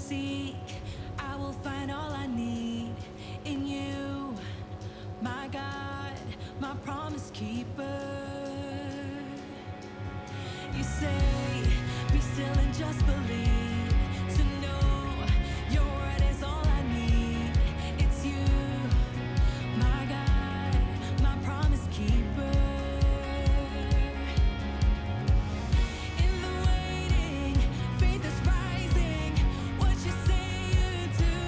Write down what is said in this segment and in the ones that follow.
seek, I will find all I need in you, my God, my promise keeper. You say, be still and just believe, to know your word is all I need. It's you, my God, my promise keeper. In the waiting, faith is rising, what you say you do.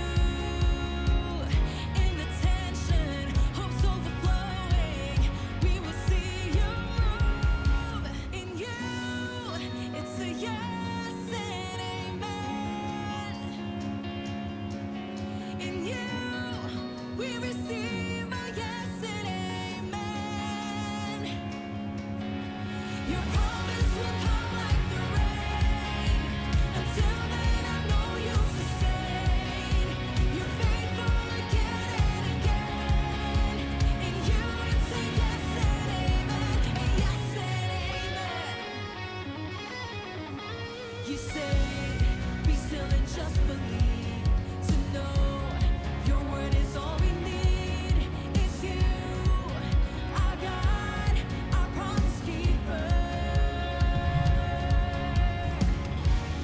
In the tension, hope's overflowing, we will see you move. In you, it's a yes and amen. In you, we receive a yes and amen. Your promise will come like the rain. Until then, I know you'll sustain. You're faithful again and again. In you, it's a yes and amen. A yes and amen. You say, be still and just believe, to know your word is all we need. It's you, our God, our promise keeper.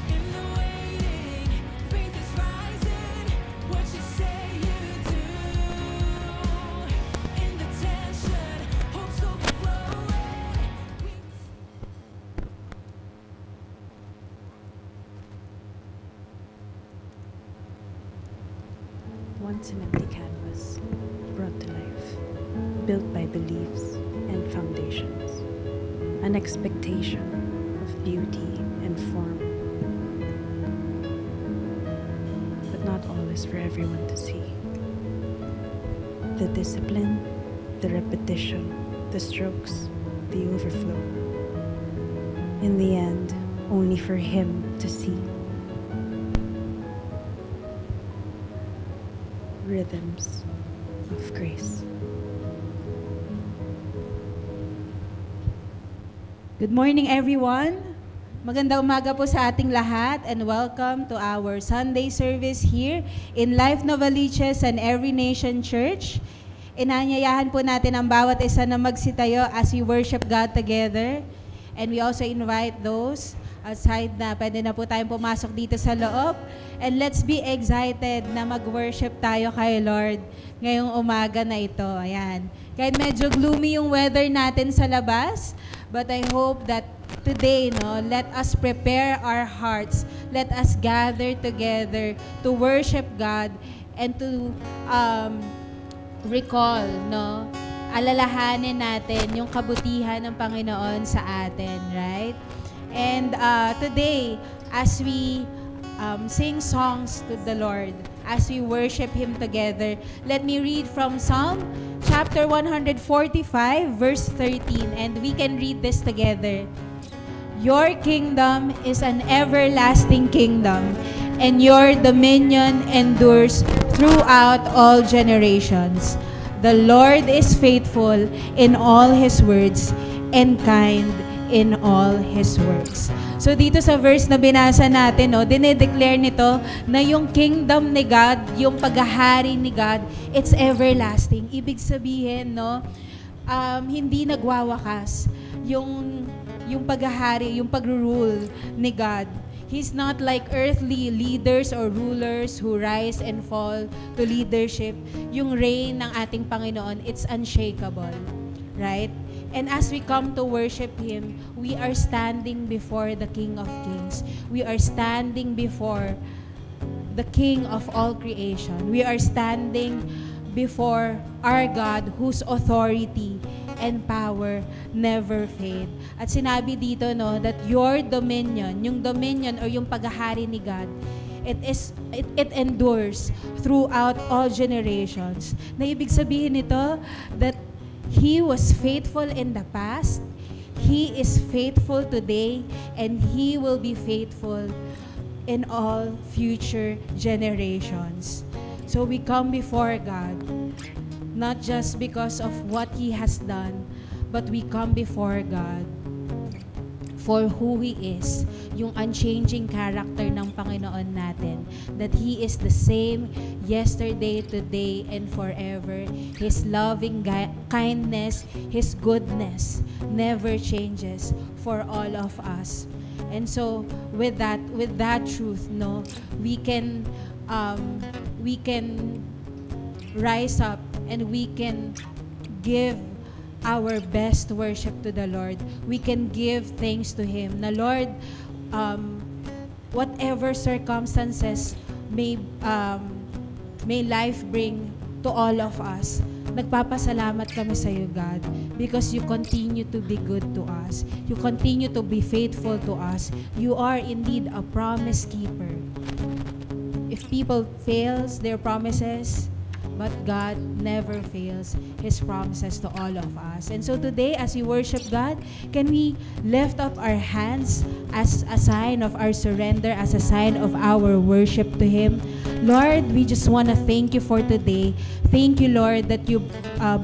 In the waiting, faith is rising, what you say you do. In the tension, hope's overflowing. Once an empty canvas, brought to life, built by beliefs and foundations, an expectation of beauty and form. But not all is for everyone to see. The discipline, the repetition, the strokes, the overflow. In the end, only for him to see. Rhythms of Grace. Good morning, everyone. Magandang umaga po sa ating lahat and welcome to our Sunday service here in Life Novaliches and Every Nation Church. Inanyayahan po natin ang bawat isa na magsitayo as we worship God together. And we also invite those outside na pwede na po tayong pumasok dito sa loob. And let's be excited na mag-worship tayo kay Lord ngayong umaga na ito. Ayan. Kahit medyo gloomy yung weather natin sa labas, but I hope that today, let us prepare our hearts. Let us gather together to worship God and to recall, alalahanin natin yung kabutihan ng Panginoon sa atin, right? And today, as we sing songs to the Lord, as we worship Him together, let me read from Psalm chapter 145, verse 13, and we can read this together. Your kingdom is an everlasting kingdom, and your dominion endures throughout all generations. The Lord is faithful in all His words and kind in all His works. So dito sa verse na binasa natin, dinedeclare nito na yung kingdom ni God, yung paghahari ni God, it's everlasting. Ibig sabihin, hindi nagwawakas yung paghahari, yung pag-rule ni God. He's not like earthly leaders or rulers who rise and fall to leadership. Yung reign ng ating Panginoon, it's unshakable. Right? And as we come to worship Him, we are standing before the King of Kings. We are standing before the King of all creation. We are standing before our God whose authority and power never fade. At sinabi dito that your dominion, yung dominion or yung paghahari ni God, it endures throughout all generations. Na ibig sabihin nito that He was faithful in the past, He is faithful today, and He will be faithful in all future generations. So we come before God, not just because of what He has done, but we come before God for who He is, yung unchanging character ng Panginoon natin, that He is the same yesterday, today, and forever. His loving kindness, His goodness never changes for all of us. And so with that truth, no, we can rise up and we can give our best worship to the Lord. We can give thanks to Him. Na Lord, whatever circumstances may life bring to all of us, nagpapasalamat kami sa iyo, God, because you continue to be good to us. You continue to be faithful to us. You are indeed a promise keeper. If people fails their promises, but God never fails His promises to all of us. And so today, as we worship God, can we lift up our hands as a sign of our surrender, as a sign of our worship to Him? Lord, we just want to thank you for today. Thank you, Lord, that you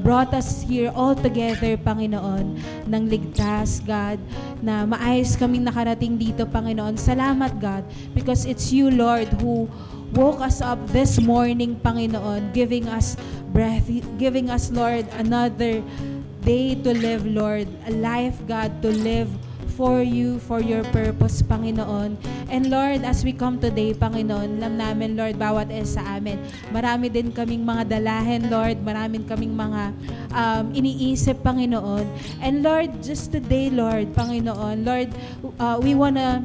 brought us here all together, Panginoon, ng ligtas, God, na maayos kaming nakarating dito, Panginoon. Salamat, God, because it's you, Lord, who woke us up this morning, Panginoon, giving us breath, giving us, Lord, another day to live, Lord, a life, God, to live for you, for your purpose, Panginoon. And Lord, as we come today, Panginoon, alam namin, Lord, bawat isa sa amin, marami din kaming mga dalahin, Lord, marami kaming mga iniisip, Panginoon. And Lord, just today, Lord, Panginoon, Lord, we wanna,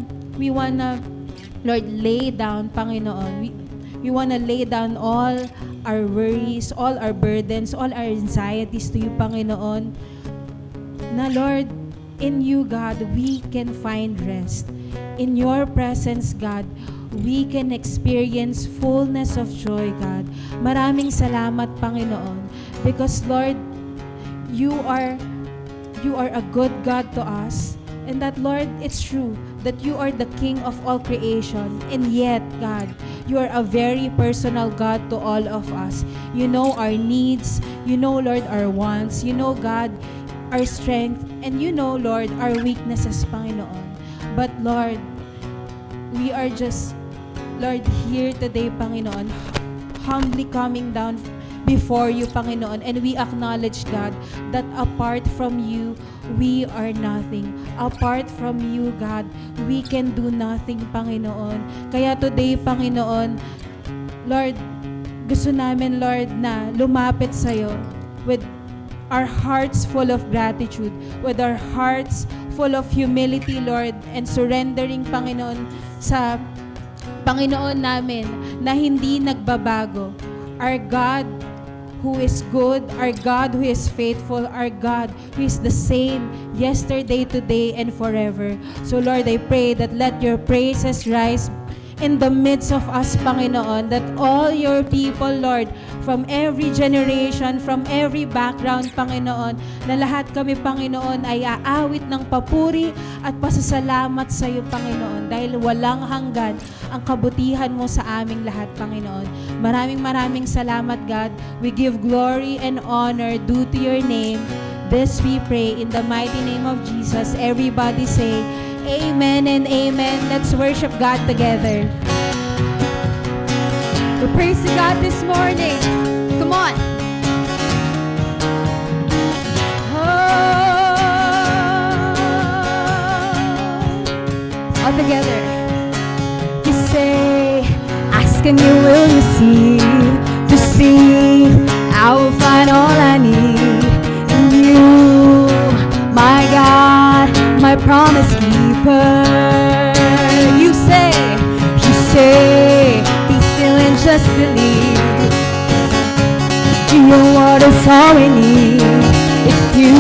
Lord, lay down, Panginoon. We wanna lay down all our worries, all our burdens, all our anxieties to you, Panginoon. Na Lord, in you, God, we can find rest. In your presence, God, we can experience fullness of joy, God. Maraming salamat, Panginoon. Because, Lord, you are a good God to us. And that, Lord, it's true that you are the King of all creation. And yet, God, you are a very personal God to all of us. You know our needs. You know, Lord, our wants. You know, God, our strength. And you know, Lord, our weaknesses, Panginoon. But, Lord, we are just, Lord, here today, Panginoon, humbly coming down before you, Panginoon, and we acknowledge, God, that apart from you, we are nothing. Apart from you, God, we can do nothing, Panginoon. Kaya today, Panginoon, Lord, gusto namin, Lord, na lumapit sa'yo with our hearts full of gratitude, with our hearts full of humility, Lord, and surrendering, Panginoon, sa Panginoon namin na hindi nagbabago. Our God who is good, our God who is faithful, our God who is the same yesterday, today, and forever. So Lord, I pray that let your praises rise in the midst of us, Panginoon, that all your people, Lord, from every generation, from every background, Panginoon, na lahat kami, Panginoon, ay aawit ng papuri at pasasalamat sa iyo, Panginoon, dahil walang hanggan ang kabutihan mo sa aming lahat, Panginoon. Maraming salamat, God. We give glory and honor due to your name. This we pray in the mighty name of Jesus. Everybody say, amen and amen. Let's worship God together. We praise to God this morning. Come on. All together. You say, ask and you will receive. To see, I will find all I need in you, my God, my promise keeper. You say, be still and just believe. Your word is all we need. It's you,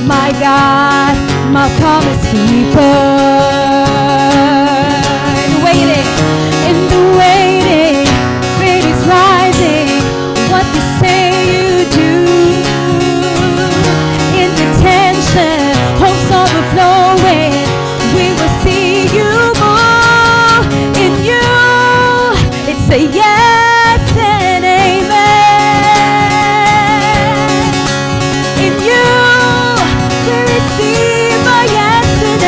my God, my promise keeper. In the waiting, faith is rising. What you say you do. In the tension, hope's overflowing. We will see you move. In you, it's a yes and amen. In you, we receive a yes and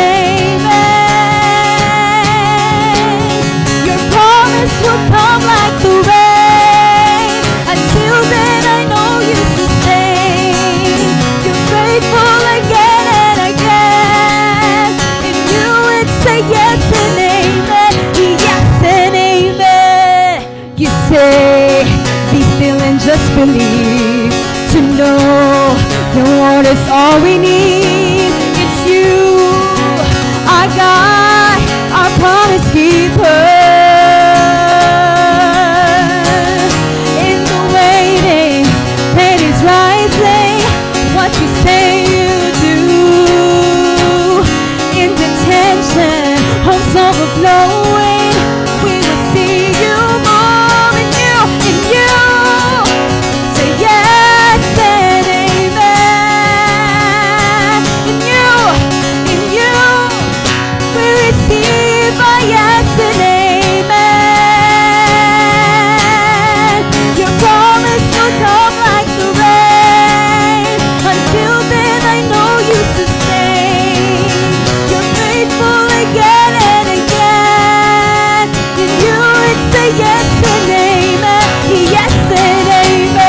will come like the rain. Until then, I know you sustain. You're faithful again and again. In you, it's a yes and amen. Yes and amen. You say, be still and just believe. To know the Lord is all we need. It's you, our God, our promise keeper. In the waiting, pain is rising. What you say you do. In the tension, hope's overflowing. We will see you more in you, in you. Say yes and amen. In you, we receive a yes and amen. Your promise will come like the rain. Until then, I know you sustain. You're faithful again and again. In you, it's a yes and amen. Yes and amen.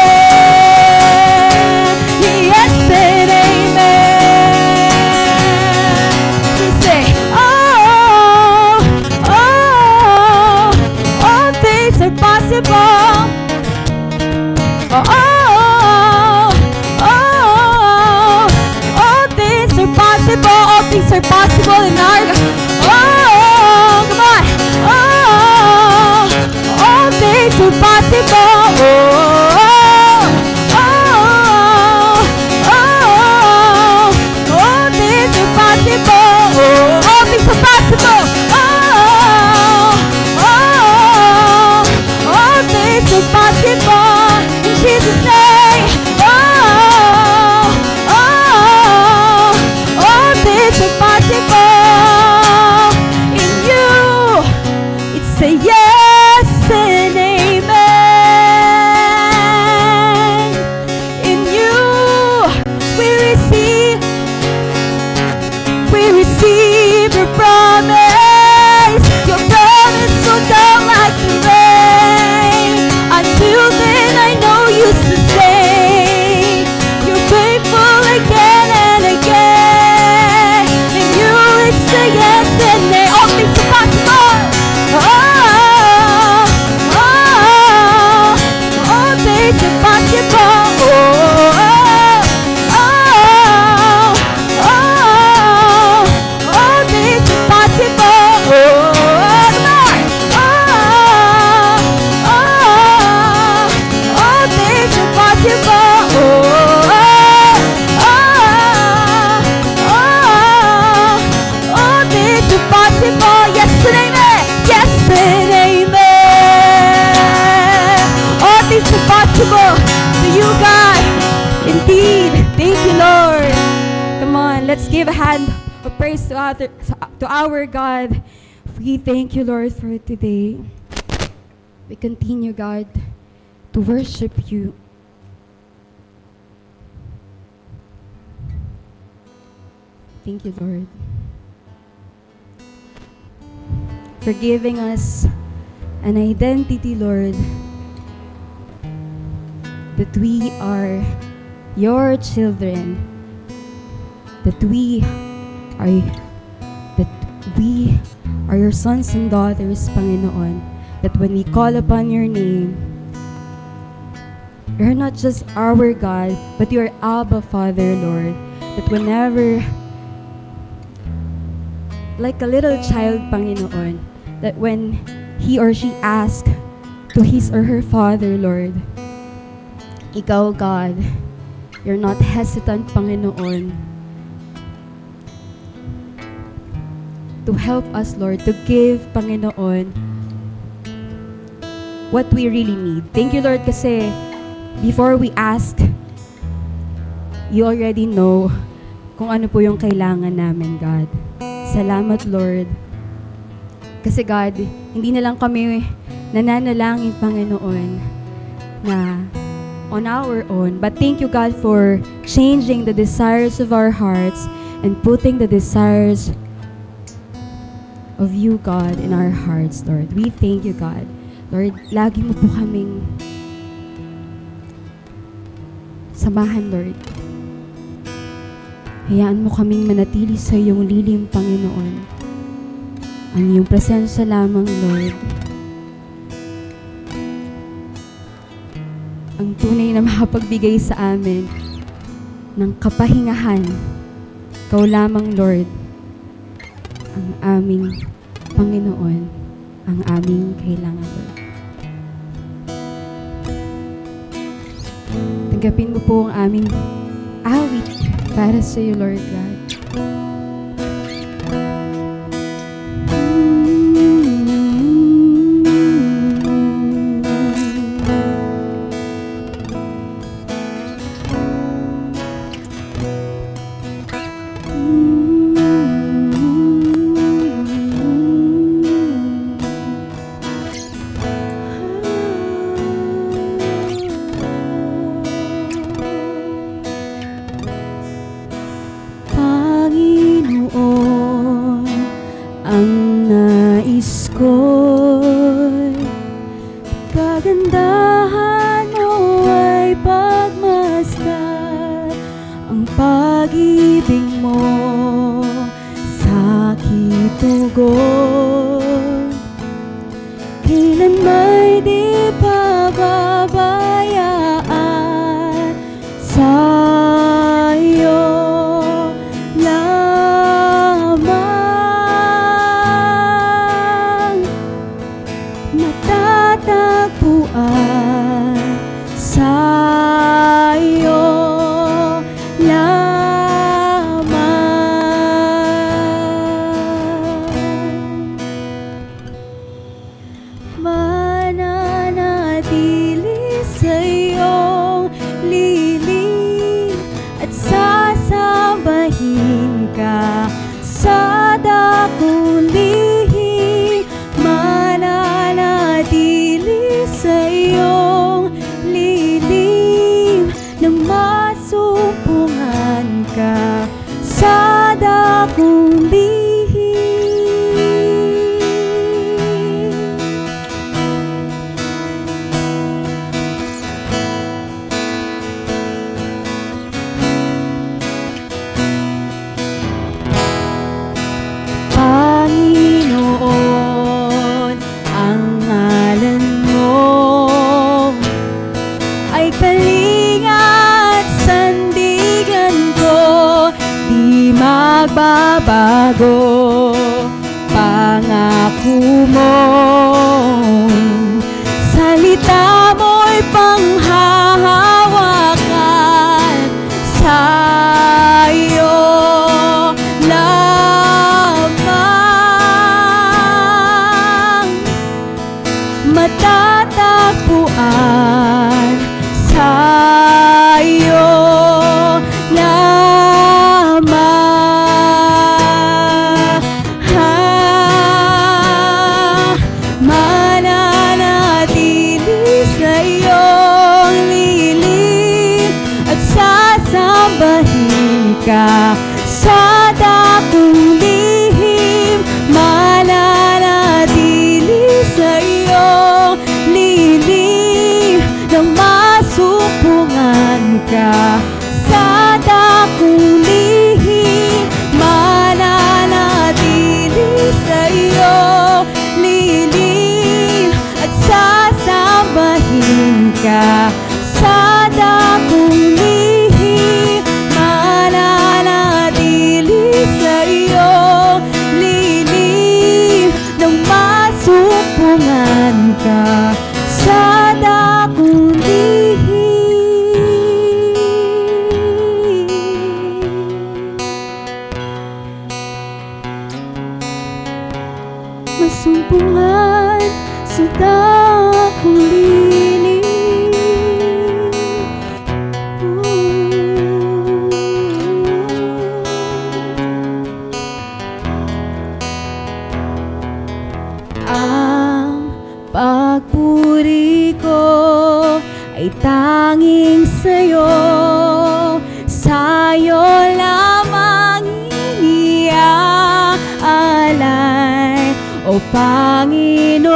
Yes and amen. We say, oh, all things are possible. Oh, all things are possible. All things are possible in our. Oh, come on. All things are possible. All things are possible. All things are possible. All things are possible. In Jesus' name. All things are possible. In you, it's a yes and amen. In you, we receive your promise. Your promise will come like the rain. Until then, I know you sustain. You're faithful again and again. In you, it's a yes and amen. All things are possible. All things are possible. All things are possible. Come on. All things are possible. All things are possible. Yes and amen. Yes and amen. All things are possible to you, God. Indeed. Thank you, Lord. Come on, let's give a hand of praise to our God. We thank you, Lord, for today. We continue, God, to worship you. Thank you, Lord, for giving us an identity, Lord, that we are your children, that we are your sons and daughters, Panginoon, that when we call upon your name, you're not just our God, but you're Abba Father, Lord, that whenever, like a little child, Panginoon, that when he or she asks to his or her father, Lord, ikaw, God, you're not hesitant, Panginoon, to help us, Lord, to give, Panginoon, what we really need. Thank you, Lord, kasi before we ask, you already know kung ano po yung kailangan namin, God. Salamat, Lord. Kasi, God, hindi na lang kami nananalangin, Panginoon, na on our own. But thank you, God, for changing the desires of our hearts and putting the desires of you, God, in our hearts, Lord. We thank you, God. Lord, lagi mo po kaming samahan, Lord. Hayaan mo kaming manatili sa iyong lilim, Panginoon. Ang iyong presensya lamang, Lord, ang tunay na makapagbigay sa amin ng kapahingahan. Ikaw lamang, Lord, ang aming Panginoon, ang aming kailangan, Lord. Tanggapin mo po ang aming awit para sa iyo, Lord God. Panginoon, ang nais ko'y kagandahan mo ay pagmasdan, ang pag-ibig mo sa aking tugon, kailan may di pababayaan sa iyo lamang matatagpuan sa iyo lamang. Mananatili sa iyong lilim at sasambahin ka sa dakong lihim. Mananatili sa iyong lilim nang masumpungan ka sa dakong lihim. Panginoon, ang ngalan mo ay kalinga at sandigan ko, di magbabago. Pangako mo, salita mo'y panghahawakan sa iyo lamang matatagpuan sa iyo lamang. Mananatili sa iyong lilim at sasambahin ka sa dakong lihim. Mananatili sa iyong lilim nang masumpungan ka sa dakong lihim. Mananatili sa iyong lilim at sasambahin ka sa dakong lihim. Mananatili sa iyong lilim nang masumpungan ka sa dakong lihim. Masumpungan sa dakong lilim. Ang pagpuri ko ay tanging sa'yo, sa'yo lamang iniaalay, o Panginoon.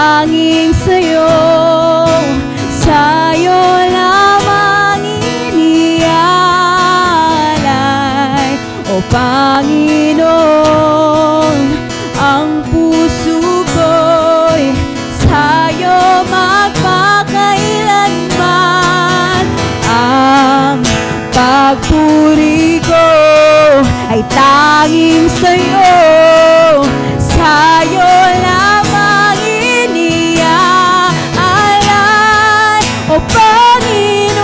tanging sa'yo, sa'yo lamang inialay, O Panginoon, ang puso ko'y sa'yo magpakailanman. Ang pagpuri ko ay tanging sa'yo, sa'yo lamang iniaalay, O Panginoon,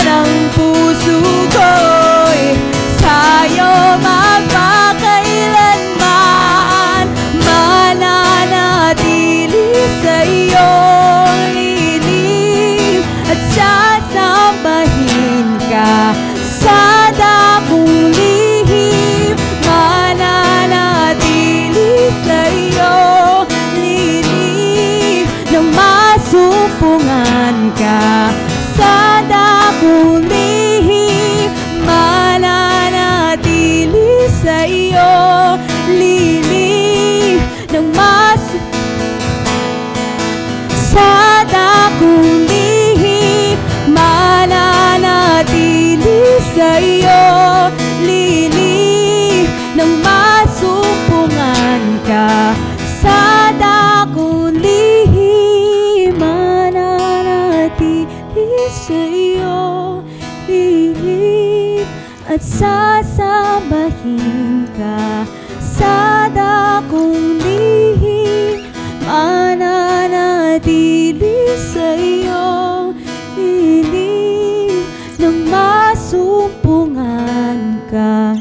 ang puso ko'y sa'yo magpakailanman. Mananatili sa iyong lilim at sasambahin ka sa dakong lihim. Mananatili sa iyong lilim nang masumpungan ka sa dakong lihim. Mananatili sa iyong lilim nang sa dakong lihim. Mananatili sa iyong lilim nang masumpungan ka sa dakong lihim. Mananatili sa iyong lilim at sasambahin ka sa dakong lihim. Mananatili sa iyong lilim nang masumpungan ka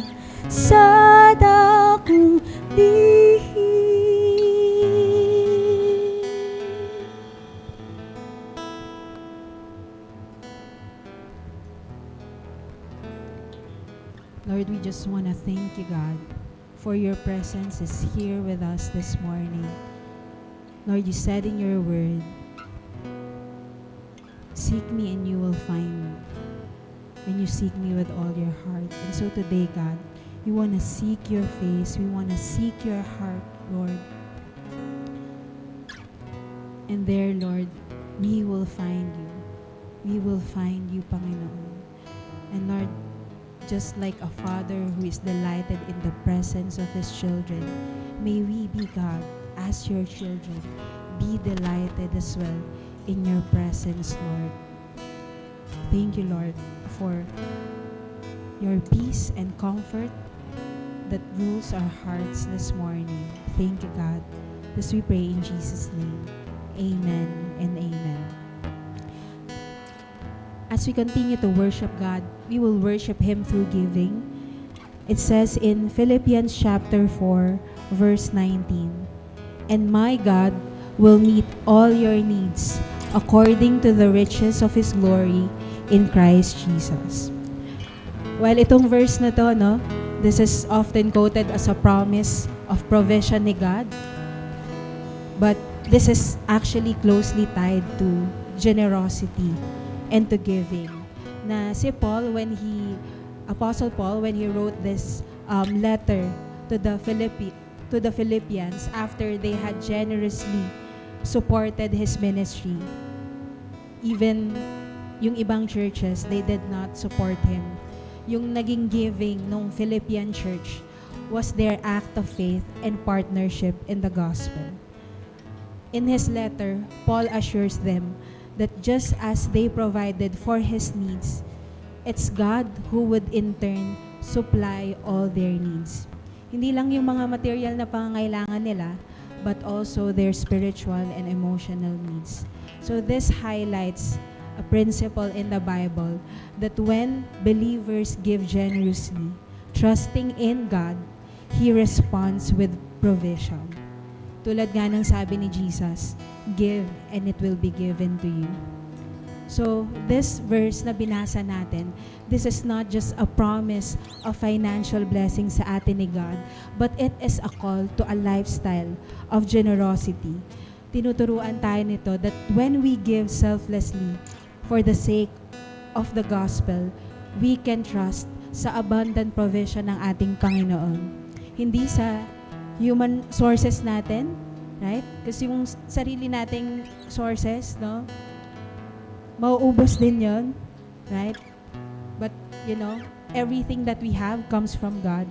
sa dakong lihim. Lord, we just want to thank you, God, for your presence is here with us this morning. Lord, you said in your word, seek me and you will find me when you seek me with all your heart. And so today, God, we want to seek your face. We want to seek your heart, Lord. And there, Lord, we will find you. We will find you, Panginoon. And Lord, just like a father who is delighted in the presence of his children, may we be, God, as your children, be delighted as well in your presence, Lord. Thank you, Lord, for your peace and comfort that rules our hearts this morning. Thank you, God. This we pray in Jesus' name. Amen and amen. As we continue to worship God, we will worship Him through giving. It says in Philippians chapter 4, verse 19, "And my God will meet all your needs according to the riches of His glory in Christ Jesus." While itong verse na to, no, this is often quoted as a promise of provision ni God. But this is actually closely tied to generosity and to giving. Na si Paul, Apostle Paul, when he wrote this letter to the Philippians after they had generously supported his ministry, even yung ibang churches, they did not support him. Yung naging giving nung Philippian church was their act of faith and partnership in the gospel. In his letter, Paul assures them that just as they provided for his needs, it's God who would in turn supply all their needs. Hindi lang yung mga material na pangangailangan nila, but also their spiritual and emotional needs. So this highlights a principle in the Bible that when believers give generously, trusting in God, He responds with provision. Tulad nga ng sabi ni Jesus, give and it will be given to you. So, this verse na binasa natin, this is not just a promise of financial blessing sa atin ni God, but it is a call to a lifestyle of generosity. Tinuturuan tayo nito that when we give selflessly for the sake of the gospel, we can trust sa abundant provision ng ating Panginoon. Hindi sa human sources natin, Right? Kasi yung sarili nating sources, no? Mauubos din yon, right? But, everything that we have comes from God.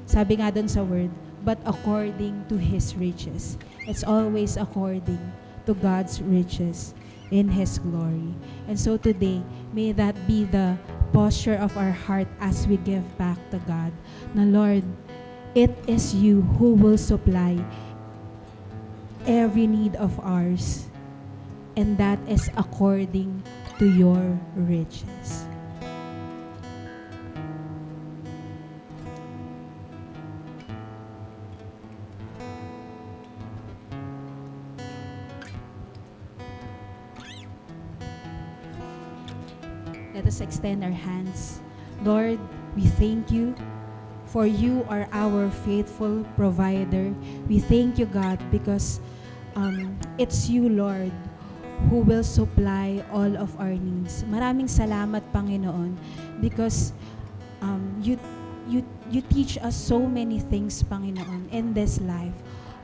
Sabi nga dun sa word, but according to His riches. It's always according to God's riches in His glory. And so today, may that be the posture of our heart as we give back to God. Na Lord, it is You who will supply every need of ours. And that is according to Your riches. Let us extend our hands. Lord, we thank You, for You are our faithful provider. We thank You, God, because it's You, Lord, who will supply all of our needs. Maraming salamat, Panginoon, because you teach us so many things, Panginoon, in this life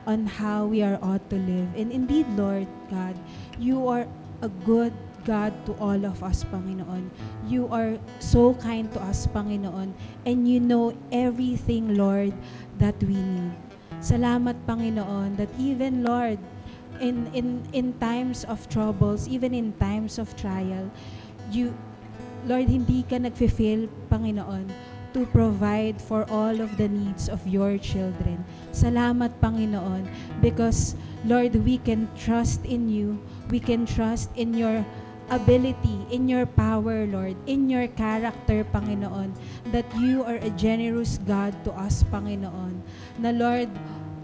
on how we are ought to live. And indeed, Lord God, You are a good God to all of us, Panginoon. You are so kind to us, Panginoon, and You know everything, Lord, that we need. Salamat, Panginoon, that even, Lord, in times of troubles, even in times of trial, You, Lord, hindi ka nagfe-fail, Panginoon, to provide for all of the needs of Your children. Salamat, Panginoon, because, Lord, we can trust in You. We can trust in Your ability, in Your power, Lord, in Your character, Panginoon, that You are a generous God to us, Panginoon. Na, Lord,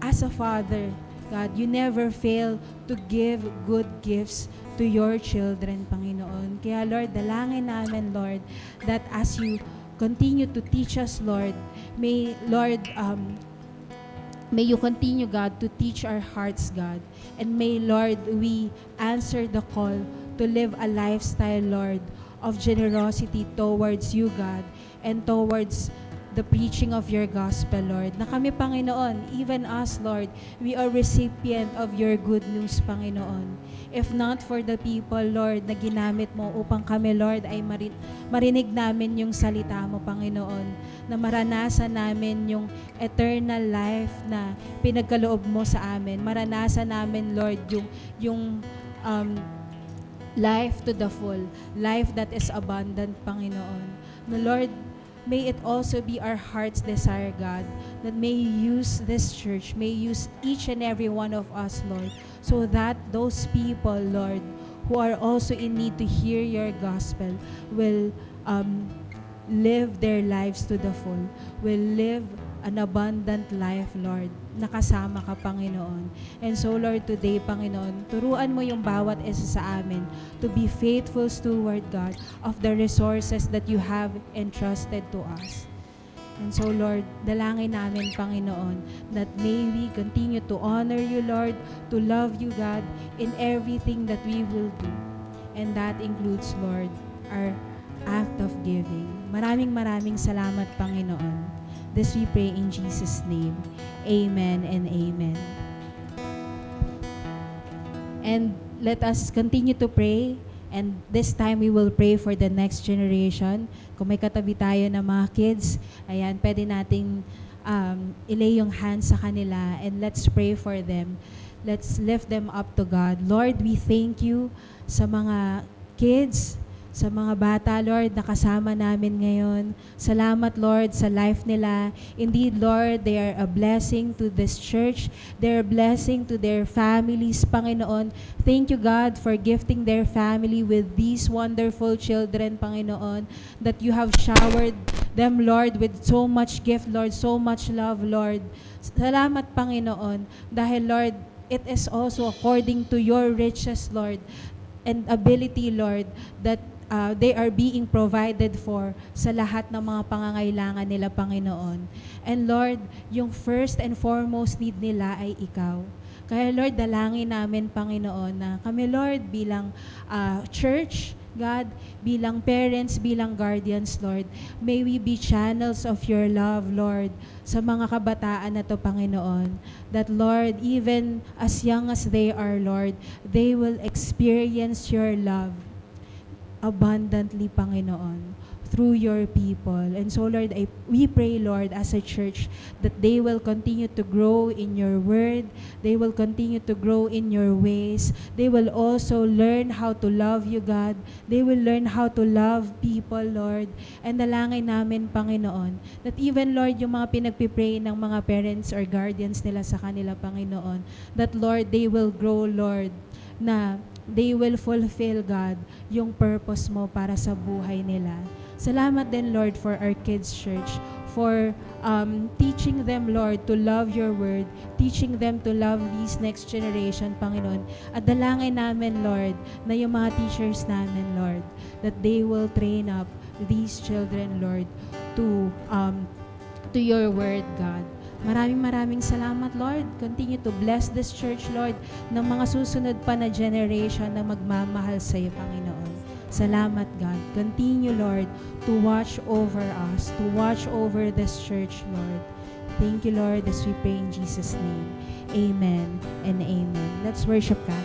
as a Father, God, You never fail to give good gifts to Your children, Panginoon. Kaya, Lord, dalangin namin, Lord, that as You continue to teach us, Lord, may, Lord, may You continue, God, to teach our hearts, God. And may, Lord, we answer the call to live a lifestyle, Lord, of generosity towards You, God, and towards the preaching of Your gospel, Lord. Na kami, Panginoon, even us, Lord, we are recipient of Your good news, Panginoon. If not for the people, Lord, na ginamit Mo upang kami, Lord, ay marinig namin yung salita Mo, Panginoon, na maranasan namin yung eternal life na pinagkaloob Mo sa amin. Maranasan namin, Lord, yung life to the full, life that is abundant, Panginoon. Na, Lord, may it also be our heart's desire, God, that may You use this church, may You use each and every one of us, Lord, so that those people, Lord, who are also in need to hear Your gospel will live their lives to the full, will live an abundant life, Lord, nakasama Ka, Panginoon. And so, Lord, today, Panginoon, turuan Mo yung bawat isa sa amin to be faithful steward, God, of the resources that You have entrusted to us. And so, Lord, dalangin namin, Panginoon, that may we continue to honor You, Lord, to love You, God, in everything that we will do. And that includes, Lord, our act of giving. Maraming salamat, Panginoon. This we pray in Jesus' name. Amen and amen. And let us continue to pray. And this time we will pray for the next generation. Kung may katabi tayo na mga kids, ayan, pwede nating ilay yung hands sa kanila and let's pray for them. Let's lift them up to God. Lord, we thank You sa mga kids, sa mga bata, Lord, nakasama namin ngayon. Salamat, Lord, sa life nila. Indeed, Lord, they are a blessing to this church. They are a blessing to their families, Panginoon. Thank You, God, for gifting their family with these wonderful children, Panginoon, that You have showered them, Lord, with so much gift, Lord, so much love, Lord. Salamat, Panginoon, dahil, Lord, it is also according to Your riches, Lord, and ability, Lord, that they are being provided for sa lahat ng mga pangangailangan nila, Panginoon. And Lord, yung first and foremost need nila ay Ikaw. Kaya Lord, dalangin namin, Panginoon, na kami Lord bilang church, God, bilang parents, bilang guardians, Lord, may we be channels of your love, Lord, sa mga kabataan na to, Panginoon. That, Lord, even as young as they are, Lord, they will experience your love abundantly, Panginoon, through your people. And so, Lord, we pray, Lord, as a church, that they will continue to grow in your word. They will continue to grow in your ways. They will also learn how to love you, God. They will learn how to love people, Lord. And dalangin namin, Panginoon, that even, Lord, yung mga pinagpipray ng mga parents or guardians nila sa kanila, Panginoon, that, Lord, they will grow, Lord, na they will fulfill, God, yung purpose mo para sa buhay nila. Salamat din, Lord, for our kids' church, for teaching them, Lord, to love your word, teaching them to love this next generation, Panginoon. At dalangin namin, Lord, na yung mga teachers namin, Lord, that they will train up these children, Lord, to your word, God. Maraming salamat, Lord. Continue to bless this church, Lord, ng mga susunod pa na generation na magmamahal sa iyo, Panginoon. Salamat, God. Continue, Lord, to watch over us, to watch over this church, Lord. Thank you, Lord, as we pray in Jesus' name. Amen and amen. Let's worship God.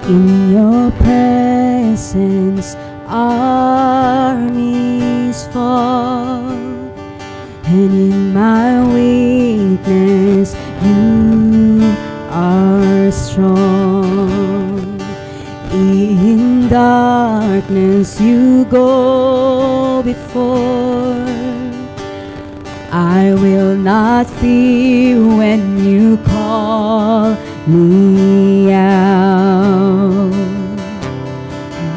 In your presence, armies fall, and in my weakness, you are strong. In darkness, you go before. I will not fear when you call me out.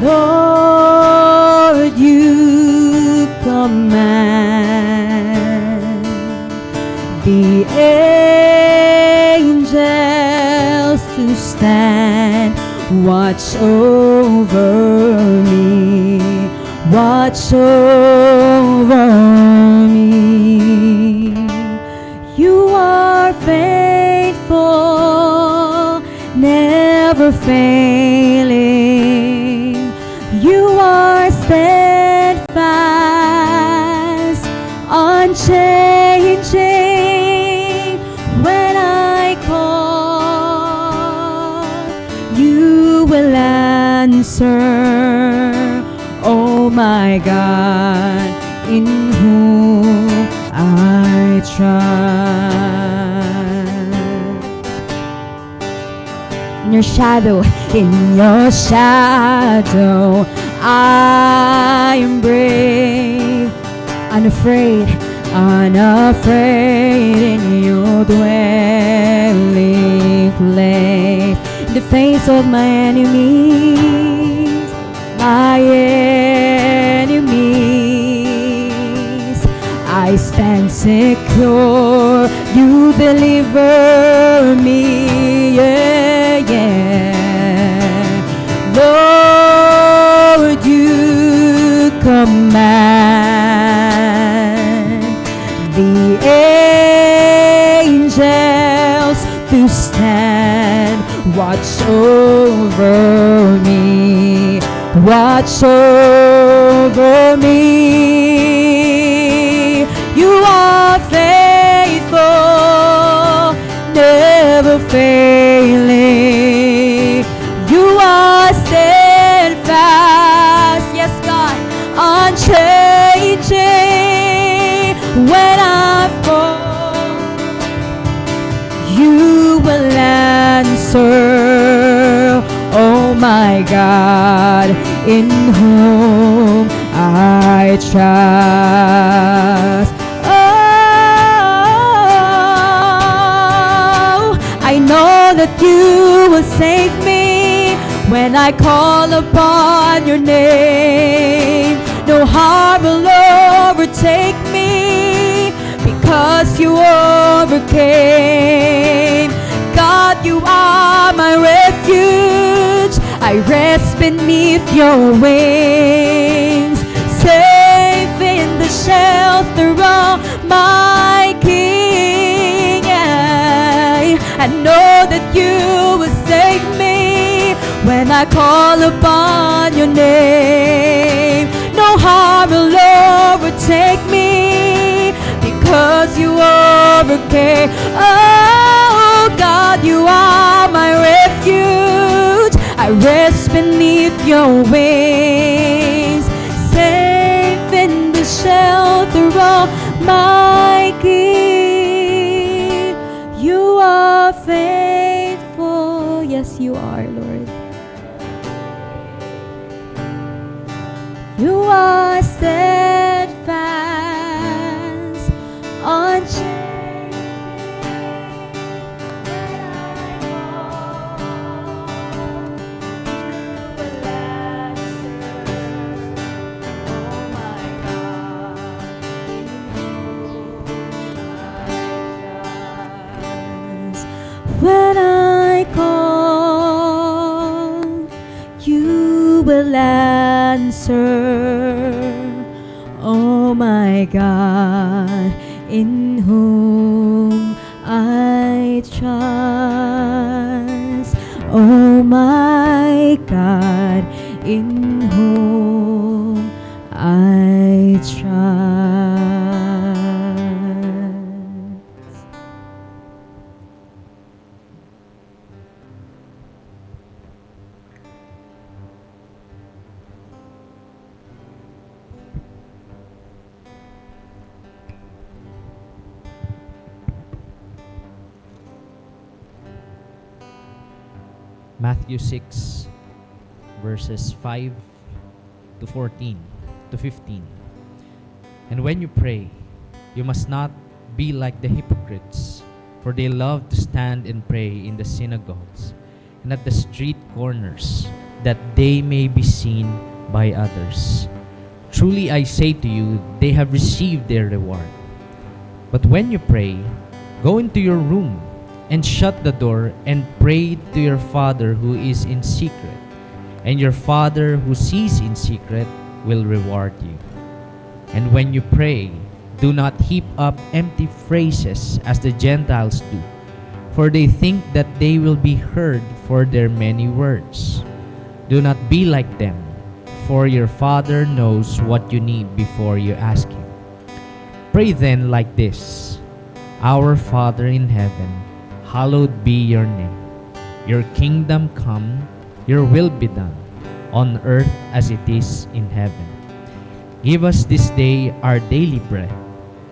Lord, you command the angels to stand, watch over me, watch over me. You are faithful, never failing. You are steadfast, unchanging. When I call, you will answer. Oh my God, in whom I trust. In your shadow, I am brave, unafraid in your dwelling place. In the face of my enemies, I stand secure. You deliver me, yeah, yeah. Lord, you command the angels to stand, watch over me, watch over me. You are faithful, never failing. You are steadfast, yes God, unchanging. When I fall, you will answer. Oh my God, in whom I trust. Oh, I know know that you will save me when I call upon your name. No harm will overtake me because you overcame. God, you are my refuge. I rest beneath your wings, safe in the shelter of my King. I know that you will save me when I call upon your name. No harm will overtake me because you overcame. Oh God, you are my refuge. I rest beneath your wings, safe in the shelter of my King. You are faithful. Yes, you are, Lord. You are steadfast, unchanging. When I call, you will answer. Oh my God, in whom I trust. Oh my God, in whom I trust. Matthew 6, verses 5 to 14 to 15. And when you pray, you must not be like the hypocrites, for they love to stand and pray in the synagogues and at the street corners, that they may be seen by others. Truly I say to you, they have received their reward. But when you pray, go into your room and shut the door and pray to your Father who is in secret, and your Father who sees in secret will reward you. And when you pray, do not heap up empty phrases as the Gentiles do, for they think that they will be heard for their many words. Do not be like them, for your Father knows what you need before you ask Him. Pray then like this: Our Father in heaven, hallowed be your name. Your kingdom come, your will be done, on earth as it is in heaven. Give us this day our daily bread,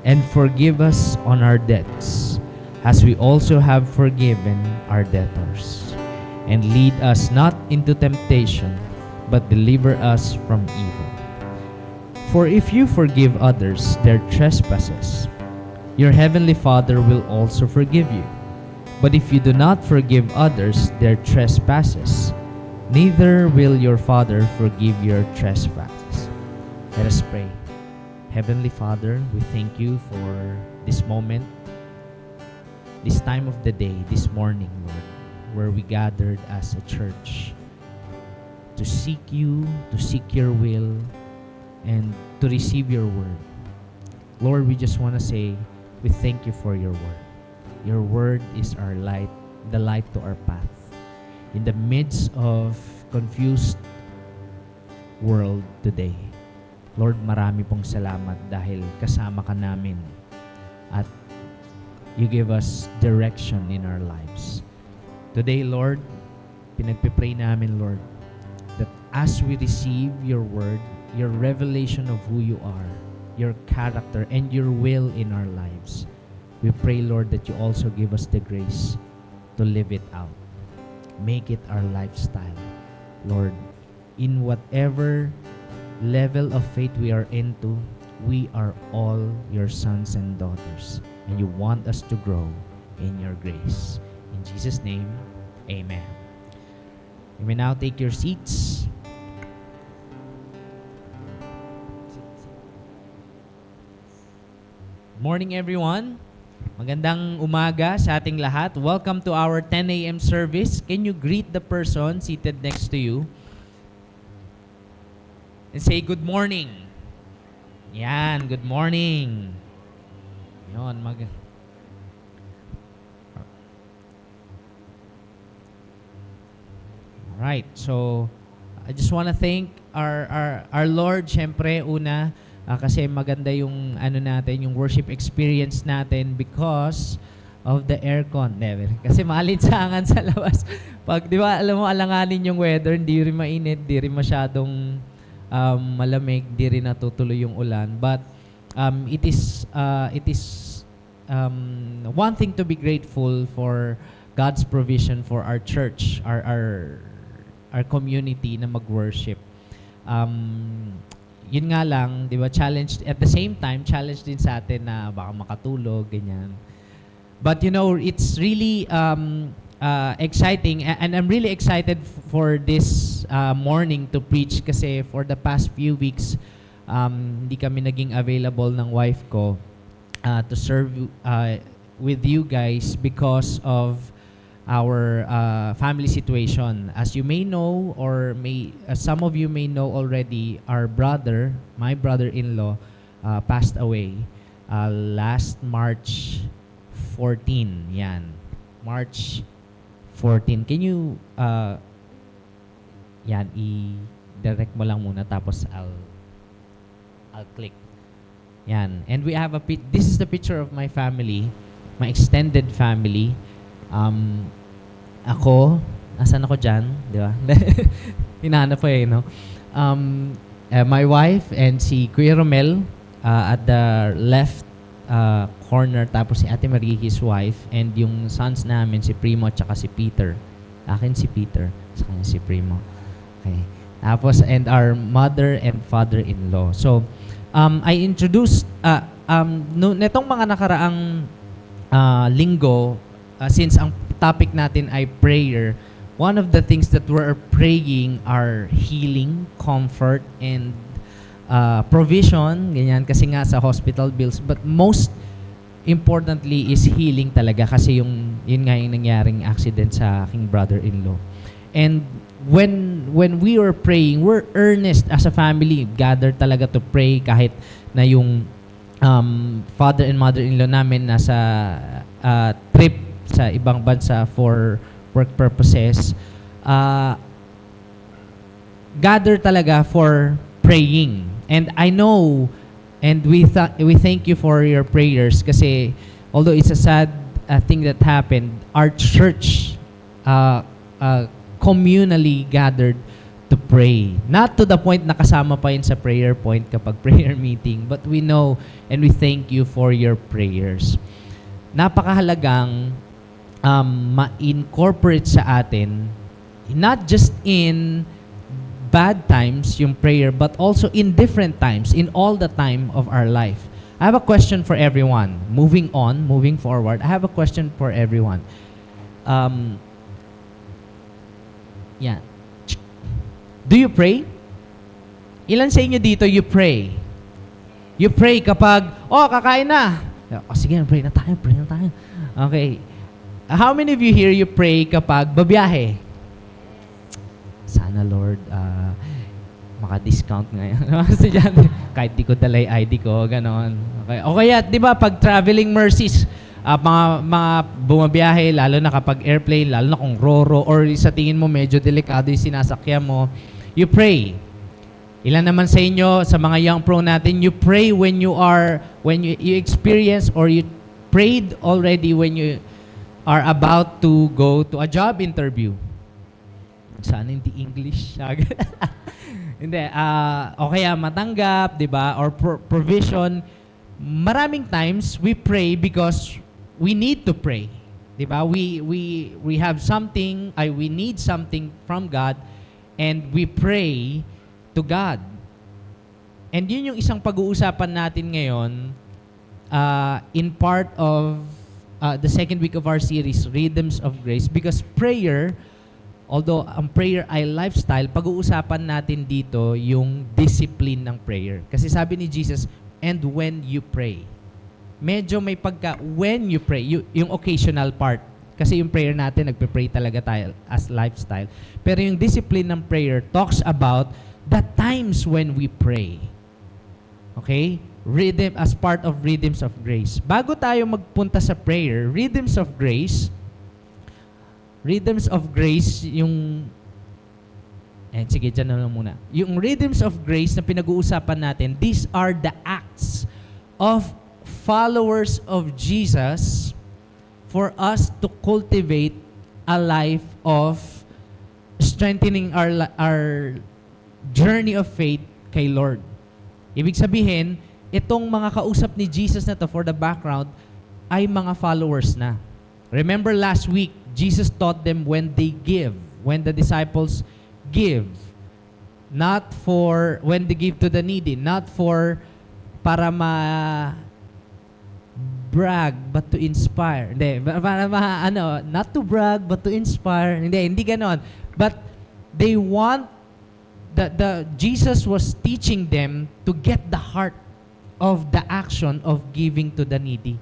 and forgive us on our debts, as we also have forgiven our debtors. And lead us not into temptation, but deliver us from evil. For if you forgive others their trespasses, your heavenly Father will also forgive you. But if you do not forgive others their trespasses, neither will your Father forgive your trespasses. Let us pray. Heavenly Father, we thank you for this moment, this time of the day, this morning, Lord, where we gathered as a church to seek you, to seek your will, and to receive your word. Lord, we just want to say, we thank you for your word. Your word is our light, the light to our path. In the midst of confused world today, Lord, marami pong salamat dahil kasama ka namin at you give us direction in our lives. Today, Lord, pinagpipray namin, Lord, that as we receive your word, your revelation of who you are, your character, and your will in our lives, we pray, Lord, that you also give us the grace to live it out. Make it our lifestyle. Lord, in whatever level of faith we are into, we are all your sons and daughters. And you want us to grow in your grace. In In Jesus' name, amen. You may now take your seats. Morning, everyone. Magandang umaga sa ating lahat. Welcome to our 10 a.m. service. Can you greet the person seated next to you? And say, good morning. Yan, good morning. Yon, Alright, so I just want to thank our Lord, syempre, una, kasi maganda yung natin, yung worship experience natin because of the aircon. Never. Kasi maalinsangan sa labas. Pag, di ba, alam mo, alanganin yung weather, hindi rin mainit, di rin masyadong malamig, di rin natutuloy yung ulan. But it is one thing to be grateful for God's provision for our church, our community na mag-worship. Yun nga lang, di ba, challenged, at the same time, challenged din sa atin na baka makatulog, ganyan. But you know, it's really exciting, and I'm really excited for this morning to preach kasi for the past few weeks, hindi kami naging available ng wife ko to serve with you guys because of our family situation. As you may know, or some of you may know already, my brother-in-law, passed away last March 14. Yan. March 14. Can you, i-direct mo lang muna tapos I'll click. Yan. And we have this is the picture of my family, my extended family. Ako, asan ako dyan? Di ba? Hinahanap pa no? My wife and si Kuya Romel at the left corner, tapos si Ate Marie, his wife, and yung sons namin, si Primo at saka si Peter. Akin si Peter, sa kanya si Primo. Okay. Tapos, and our mother and father-in-law. So, I introduced, netong mga nakaraang linggo, since ang topic natin ay prayer, one of the things that we're praying are healing, comfort, and provision, ganyan, kasi nga sa hospital bills. But most importantly is healing talaga kasi yun nga yung nangyaring accident sa aking brother-in-law. And when we were praying, we're earnest as a family, gather talaga to pray kahit na yung father and mother-in-law namin nasa trip sa ibang bansa for work purposes, gather talaga for praying. And I know, and we thank you for your prayers kasi although it's a sad thing that happened, our church communally gathered to pray. Not to the point na kasama pa yun sa prayer point kapag prayer meeting, but we know and we thank you for your prayers. Napakahalagang ma-incorporate sa atin, not just in bad times yung prayer, but also in different times, in all the time of our life. I have a question for everyone. Moving forward, I have a question for everyone. Do you pray? Ilan sa inyo dito you pray? You pray kapag, kakain na. Sige, pray na tayo. Okay. How many of you here you pray kapag babiyahe? Sana Lord, maka-discount ngayon. Kahit di ko dala yung ID ko, ganon. Okay. O kaya, di ba, pag traveling mercies, mga bumabiyahe, lalo na kapag airplane, lalo na kung roro, or sa tingin mo medyo delikado yung sinasakyan mo, you pray. Ilan naman sa inyo, sa mga young pro natin, you pray when you experience or you prayed already when you are about to go to a job interview. Sana hindi English. Hindi. O kaya matanggap, di ba? Or provision. Maraming times, we pray because we need to pray. Di ba? We have something, we need something from God, and we pray to God. And yun yung isang pag-uusapan natin ngayon in part of the second week of our series, Rhythms of Grace, because prayer, although ang prayer ay lifestyle, pag-uusapan natin dito yung discipline ng prayer. Kasi sabi ni Jesus, and when you pray. Medyo may pagka, when you pray, yung occasional part. Kasi yung prayer natin, nagpe-pray talaga tayo as lifestyle. Pero yung discipline ng prayer talks about the times when we pray. Okay? Rhythm as part of Rhythms of Grace. Bago tayo magpunta sa prayer, Rhythms of Grace, yung sige, dyan na lang muna. Yung Rhythms of Grace na pinag-uusapan natin, these are the acts of followers of Jesus for us to cultivate a life of strengthening our journey of faith kay Lord. Ibig sabihin, itong mga kausap ni Jesus na to for the background ay mga followers na. Remember last week, Jesus taught them when they give, when the disciples give, not for, when they give to the needy, not for, para brag, but to inspire. Hindi, not to brag, but to inspire. Hindi ganon. But they want, Jesus was teaching them to get the heart of the action of giving to the needy.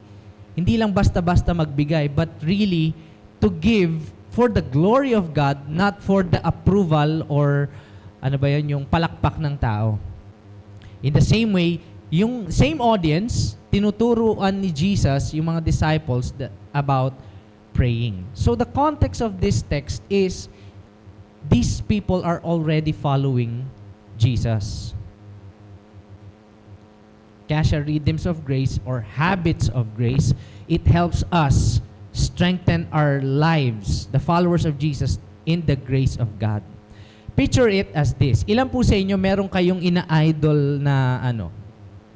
Hindi lang basta-basta magbigay, but really to give for the glory of God, not for the approval or yung palakpak ng tao. In the same way, yung same audience, tinuturuan ni Jesus yung mga disciples about praying. So the context of this text is these people are already following Jesus. Kaya siya Rhythms of Grace or Habits of Grace, it helps us strengthen our lives, the followers of Jesus, in the grace of God. Picture it as this. Ilan po sa inyo meron kayong ina-idol na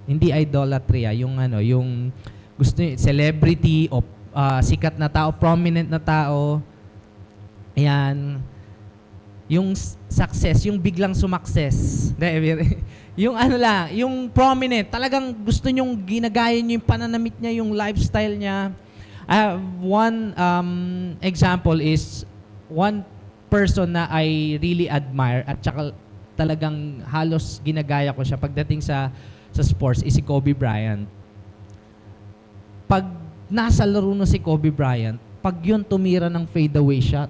hindi idolatry, yung gusto nyo, celebrity o sikat na tao, prominent na tao. Ayan. Yung success, yung biglang sumakses. Yung yung prominent, talagang gusto nyong ginagaya nyo yung pananamit niya, yung lifestyle niya. One example is one person na I really admire at saka talagang halos ginagaya ko siya pagdating sa sports is si Kobe Bryant. Pag nasa laro na si Kobe Bryant, pag yun tumira ng fadeaway shot,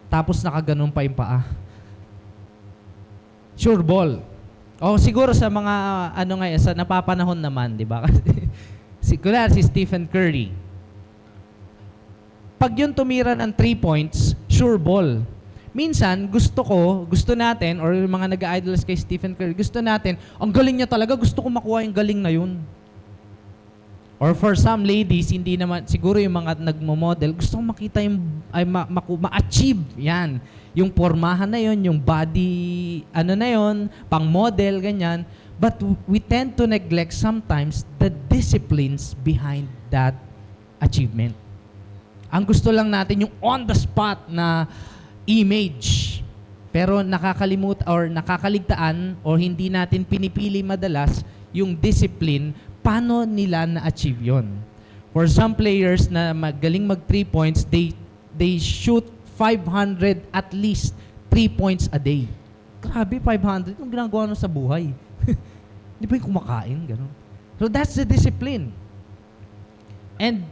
tapos nakaganon pa yung paa, sure ball. O siguro sa mga sa napapanahon naman, di ba? si Stephen Curry. Pag yun tumira ng 3 points, sure ball. Minsan, gusto natin, or yung mga nag-idolize kay Stephen Curry, gusto natin, ang galing niya talaga, gusto ko makuha yung galing na yun. Or for some ladies, hindi naman, siguro yung mga nagmo-model, gusto kong makita yung, ma-achieve, yan. Yung pormahan na yun, yung body, na yun, pang model, ganyan. But we tend to neglect sometimes the disciplines behind that achievement. Ang gusto lang natin yung on the spot na image. Pero nakakaligtaan or hindi natin pinipili madalas yung discipline, paano nila na-achieve yun. For some players na magaling mag 3 points, they shoot 500 at least 3 points a day. Grabe, 500. Anong ginagawa nyo sa buhay? Di ba yung kumakain? Ganun. So that's the discipline. And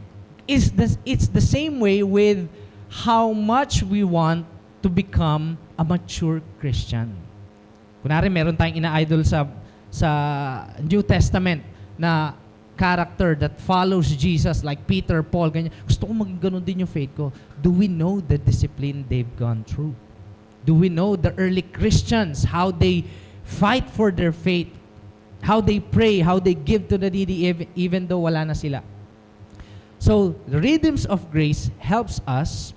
it's the same way with how much we want to become a mature Christian. Kunwari, meron tayong ina-idol sa New Testament na character that follows Jesus like Peter, Paul, ganyan. Gusto ko maging ganun din yung faith ko. Do we know the discipline they've gone through? Do we know the early Christians, how they fight for their faith, how they pray, how they give to the needy even though wala na sila? So, the Rhythms of Grace helps us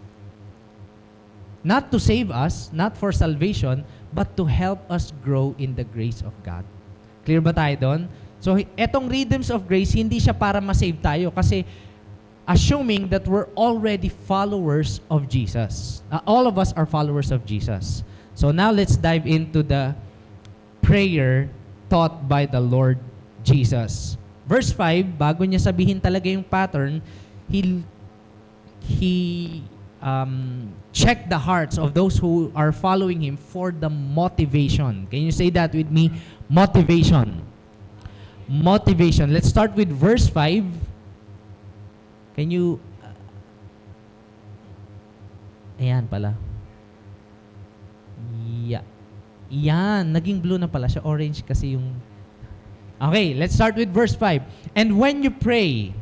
not to save us, not for salvation, but to help us grow in the grace of God. Clear ba tayo doon? So, etong Rhythms of Grace, hindi siya para ma-save tayo kasi assuming that we're already followers of Jesus. All of us are followers of Jesus. So now let's dive into the prayer taught by the Lord Jesus. verse 5, bago niya sabihin talaga yung pattern, he checked the hearts of those who are following him for the motivation. Can you say that with me? Motivation. Motivation. Let's start with verse 5. Can you... ayan pala. Yeah. Yan. Naging blue na pala siya. Orange kasi yung... Okay, let's start with verse 5. And when you pray,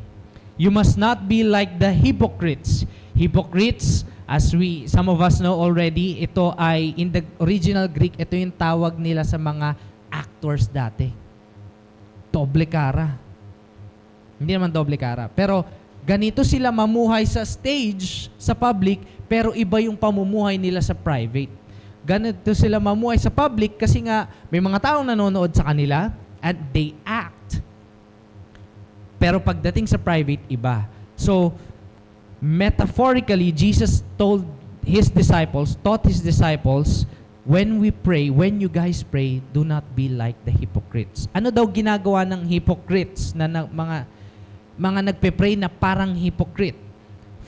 you must not be like the hypocrites. Hypocrites, as some of us know already, ito ay, in the original Greek, ito yung tawag nila sa mga actors dati. Doble cara. Hindi naman doble cara. Pero ganito sila mamuhay sa stage, sa public, pero iba yung pamumuhay nila sa private. Ganito sila mamuhay sa public kasi nga may mga taong nanonood sa kanila and they act. Pero pagdating sa private, iba. So, metaphorically, Jesus taught his disciples, when we pray, when you guys pray, do not be like the hypocrites. Ano daw ginagawa ng hypocrites na mga nagpe-pray na parang hypocrite?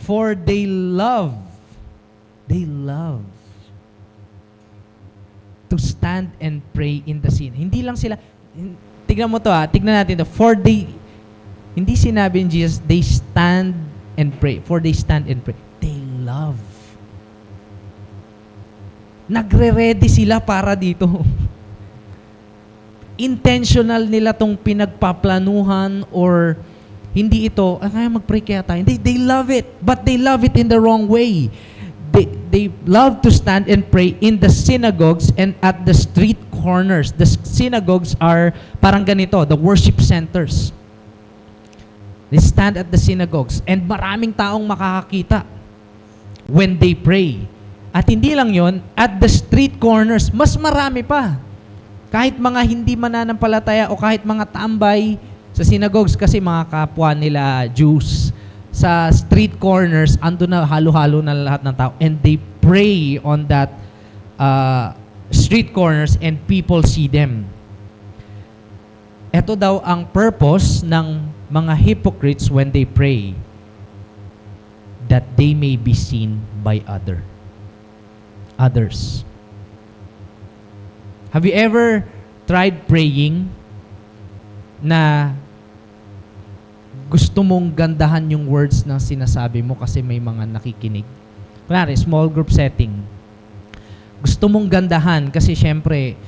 For they love to stand and pray in the sin. Hindi lang sila, tignan mo to tignan natin to. Hindi sinabi ni Jesus, they stand and pray. For they stand and pray. They love. Nagre-ready sila para dito. Intentional nila tong pinagpaplanuhan or hindi ito, kaya mag-pray kaya tayo. They love it, but they love it in the wrong way. They love to stand and pray in the synagogues and at the street corners. The synagogues are parang ganito, the worship centers. They stand at the synagogues and maraming taong makakakita when they pray. At hindi lang yon, at the street corners, mas marami pa. Kahit mga hindi mananampalataya o kahit mga tambay sa synagogues kasi mga kapwa nila Jews, sa street corners, ando na halo-halo na lahat ng tao and they pray on that street corners and people see them. Ito daw ang purpose ng mga hypocrites when they pray, that they may be seen by others. Have you ever tried praying na gusto mong gandahan yung words na sinasabi mo kasi may mga nakikinig? Kunwari, small group setting. Gusto mong gandahan kasi syempre,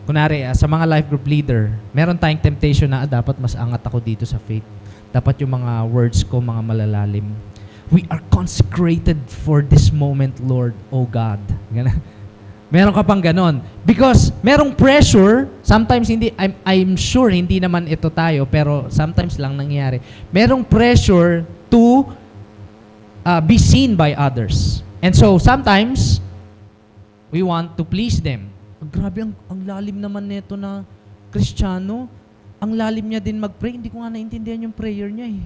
kunwari, sa mga life group leader, meron tayong temptation na dapat mas angat ako dito sa faith. Dapat yung mga words ko, mga malalalim. We are consecrated for this moment, Lord, O God. Meron ka pang ganon. Because merong pressure, sometimes hindi, I'm sure hindi naman ito tayo, pero sometimes lang nangyayari. Merong pressure to be seen by others. And so sometimes, we want to please them. Grabe, ang lalim naman nito na Kristiyano. Ang lalim niya din mag-pray. Hindi ko nga naintindihan yung prayer niya eh.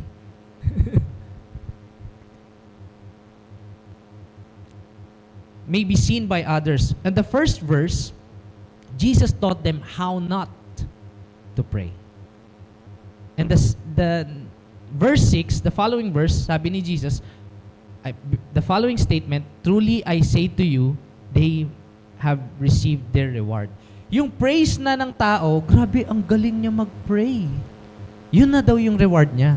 May be seen by others. And the first verse, Jesus taught them how not to pray. And the verse 6, the following verse, sabi ni Jesus, the following statement, truly I say to you, they have received their reward. Yung praise na ng tao, grabe, ang galing niya mag-pray. Yun na daw yung reward niya.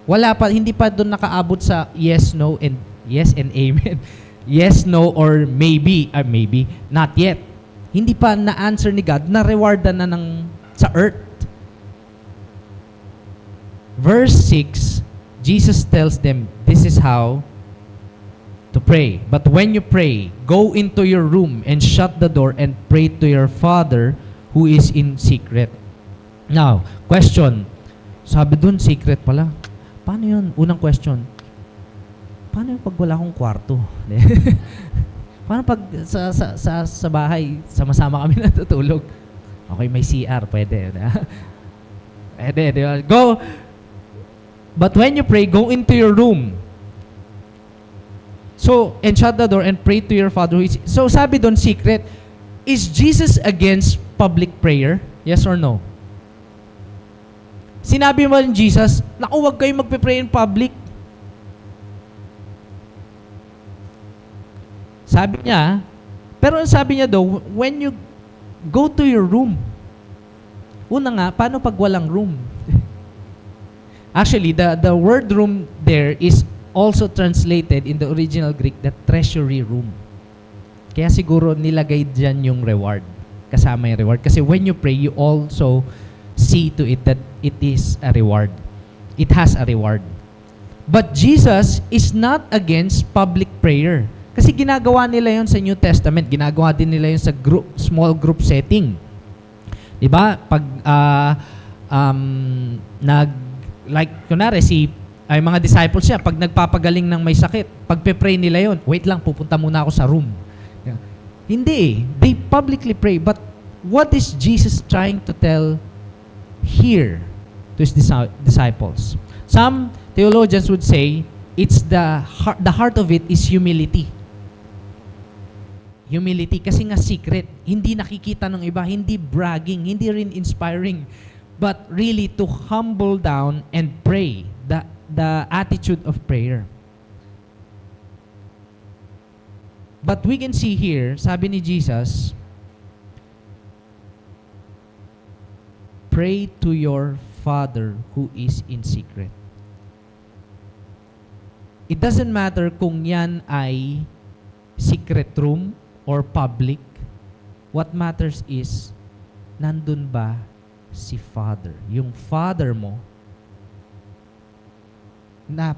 Wala pa, hindi pa doon nakaabot sa yes, no, and yes and amen. Yes, no, or maybe, maybe, not yet. Hindi pa na-answer ni God, na-rewardan na sa earth. Verse 6, Jesus tells them, this is how to pray. But when you pray, go into your room and shut the door and pray to your Father who is in secret. Now, question. Sabi dun, secret pala. Paano yun? Unang question. Paano yung pag wala akong kwarto? Paano pag sa bahay, sama-sama kami natutulog? Okay, may CR, pwede. Pwede, di ba? Go. But when you pray, go into your room. So, and shut the door and pray to your Father. So, sabi doon, secret. Is Jesus against public prayer? Yes or no? Sinabi mo ni Jesus, naku, huwag kayo magpe-pray in public. Sabi niya, pero ang sabi niya daw, when you go to your room, una nga, paano pag walang room? Actually, the word room there is also translated in the original Greek, the treasury room. Kaya siguro nilagay dyan yung reward. Kasama yung reward. Kasi when you pray, you also see to it that it is a reward. It has a reward. But Jesus is not against public prayer. Kasi ginagawa nila yon sa New Testament. Ginagawa din nila yon sa small group setting. Diba? Pag kunwari ay mga disciples siya, pag nagpapagaling ng may sakit, pagpe-pray nila yon, wait lang, pupunta muna ako sa room. Yeah. Hindi. They publicly pray. But what is Jesus trying to tell here to his disciples? Some theologians would say, it's the heart of it is humility. Humility kasi nga secret, hindi nakikita ng iba, hindi bragging, hindi rin inspiring, but really to humble down and pray, the attitude of prayer. But we can see here, sabi ni Jesus, pray to your Father who is in secret. It doesn't matter kung yan ay secret room or public. What matters is, nandun ba si Father? Yung Father mo, na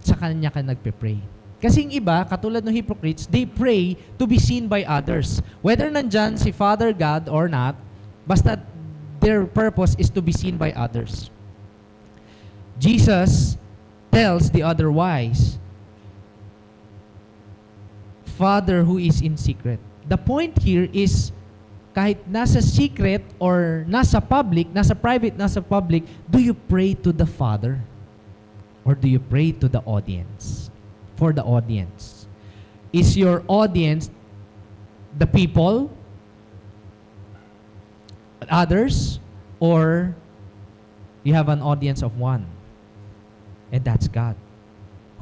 sa kanya ka nagpe-pray. Kasi yung iba, katulad ng hypocrites, they pray to be seen by others. Whether nandyan si Father God or not, basta their purpose is to be seen by others. Jesus tells the otherwise, Father who is in secret. The point here is, kahit nasa secret or nasa public, nasa private, nasa public, do you pray to the Father? Or do you pray to the audience? For the audience. Is your audience the people, others, or you have an audience of one? And that's God,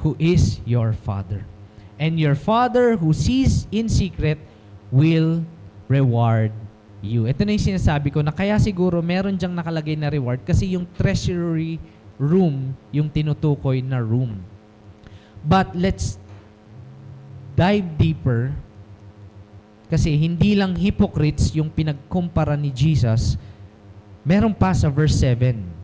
who is your Father. And your Father who sees in secret will reward you. Ito na yung sinasabi ko na kaya siguro meron dyang nakalagay na reward kasi yung treasury room, yung tinutukoy na room. But let's dive deeper kasi hindi lang hypocrites yung pinagkumpara ni Jesus. Meron pa sa verse 7.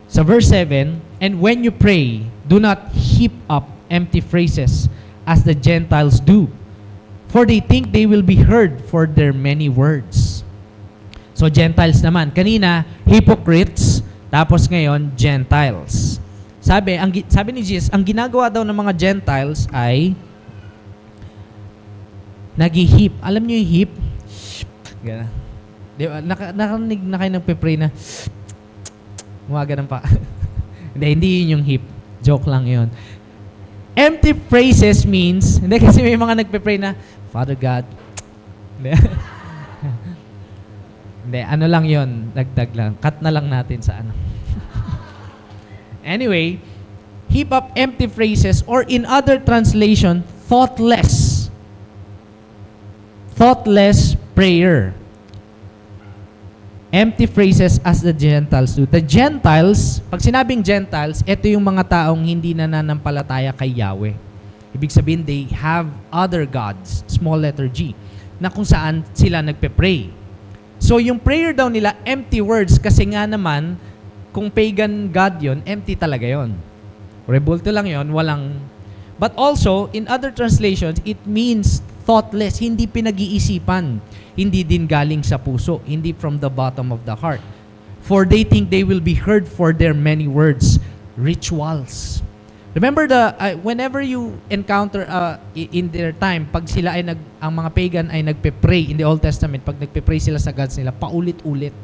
Sa verse 7, and when you pray, do not heap up empty phrases as the Gentiles do, for they think they will be heard for their many words. So Gentiles naman. Kanina, hypocrites, tapos ngayon, Gentiles. Sabi ni Jesus, ang ginagawa daw ng mga Gentiles ay nag-heap. Alam niyo yung heap? Gana. Di ba? Nakarinig na kayo nagpe-pray na ganun pa. hindi yun yung heap. Joke lang yun. Empty phrases means, hindi kasi may mga nagpe-pray na, Father God. Hindi, ano lang yun, dagdag lang. Cut na lang natin sa ano. Anyway, heap up empty phrases or in other translation, thoughtless. Thoughtless prayer. Empty phrases as the Gentiles do. The Gentiles, pag sinabing Gentiles, ito yung mga taong hindi nananampalataya kay Yahweh. Ibig sabihin, they have other gods, small letter G, na kung saan sila nagpe-pray. So yung prayer daw nila, empty words, kasi nga naman, kung pagan God yon, empty talaga yon. Rebulto lang yon, walang... But also, in other translations, it means thoughtless, hindi pinag-iisipan, hindi din galing sa puso, hindi from the bottom of the heart. For they think they will be heard for their many words, rituals. Remember whenever you encounter in their time, pag sila ay ang mga pagan ay nagpe-pray in the Old Testament, pag nagpe-pray sila sa gods nila, paulit-ulit.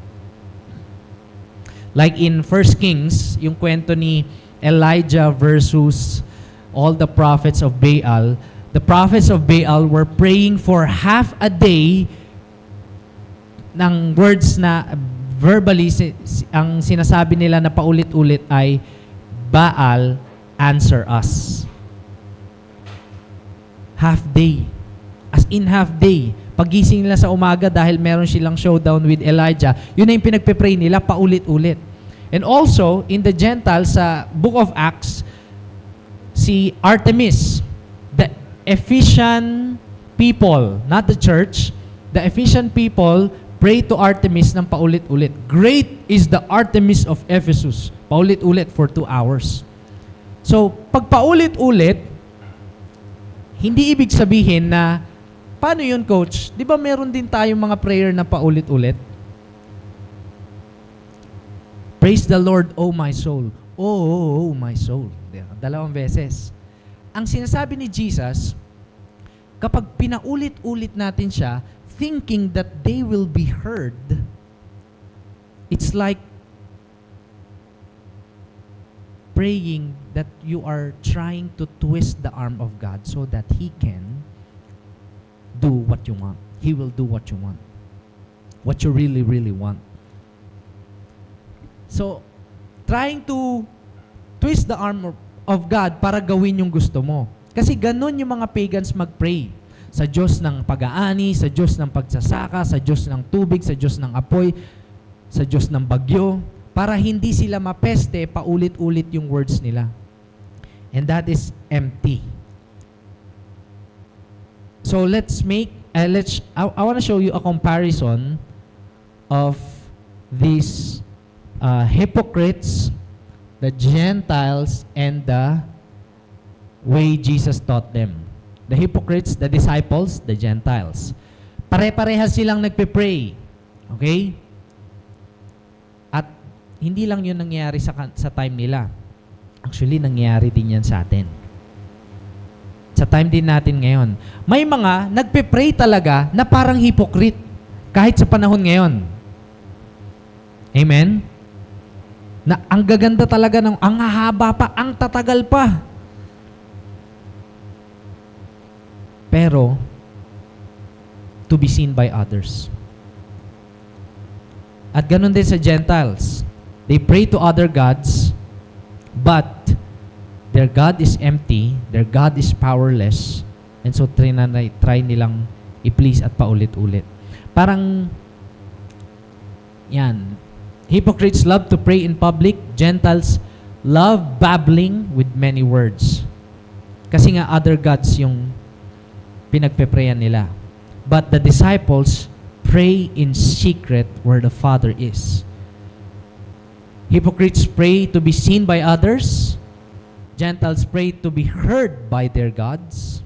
Like in 1 Kings, yung kwento ni Elijah versus all the prophets of Baal. The prophets of Baal were praying for half a day ng words na verbally, ang sinasabi nila na paulit-ulit ay, Baal, answer us. Half day. As in half day. Pagising nila sa umaga dahil meron silang showdown with Elijah, yun na yung pinagpe-pray nila paulit-ulit. And also, in the Gentiles, sa Book of Acts, si Artemis, the Ephesian people, not the church, the Ephesian people pray to Artemis ng paulit-ulit. Great is the Artemis of Ephesus. Paulit-ulit for 2 hours. So, pag paulit-ulit, hindi ibig sabihin na, paano yun, coach? Di ba meron din tayong mga prayer na paulit-ulit? Praise the Lord, oh my soul. Oh my soul. Dalawang beses. Ang sinasabi ni Jesus, kapag pinaulit-ulit natin siya, thinking that they will be heard, it's like praying that you are trying to twist the arm of God so that He can do what you want. He will do what you want. What you really, really want. So, trying to twist the arm of God para gawin yung gusto mo. Kasi ganun yung mga pagans mag-pray. Sa Diyos ng pag-aani, sa Diyos ng pagsasaka, sa Diyos ng tubig, sa Diyos ng apoy, sa Diyos ng bagyo, para hindi sila mapeste, paulit-ulit yung words nila. And that is empty. So let's make, I want to show you a comparison of these hypocrites, the Gentiles, and the way Jesus taught them. The hypocrites, the disciples, the Gentiles. Pare-parehas silang nagpe-pray. Okay? At hindi lang yun nangyayari sa time nila. Actually, nangyayari din yan sa atin. Sa time din natin ngayon. May mga nagpe-pray talaga na parang hypocrite kahit sa panahon ngayon. Amen? Na ang gaganda talaga ng, ang hahaba pa, ang tatagal pa. Pero, to be seen by others. At ganun din sa Gentiles. They pray to other gods, but their God is empty, their God is powerless, and so try nilang i-please at paulit-ulit. Parang, yan, hypocrites love to pray in public, Gentiles love babbling with many words. Kasi nga other gods yung pinagpe-prayan nila. But the disciples pray in secret where the Father is. Hypocrites pray to be seen by others. Gentiles pray to be heard by their gods.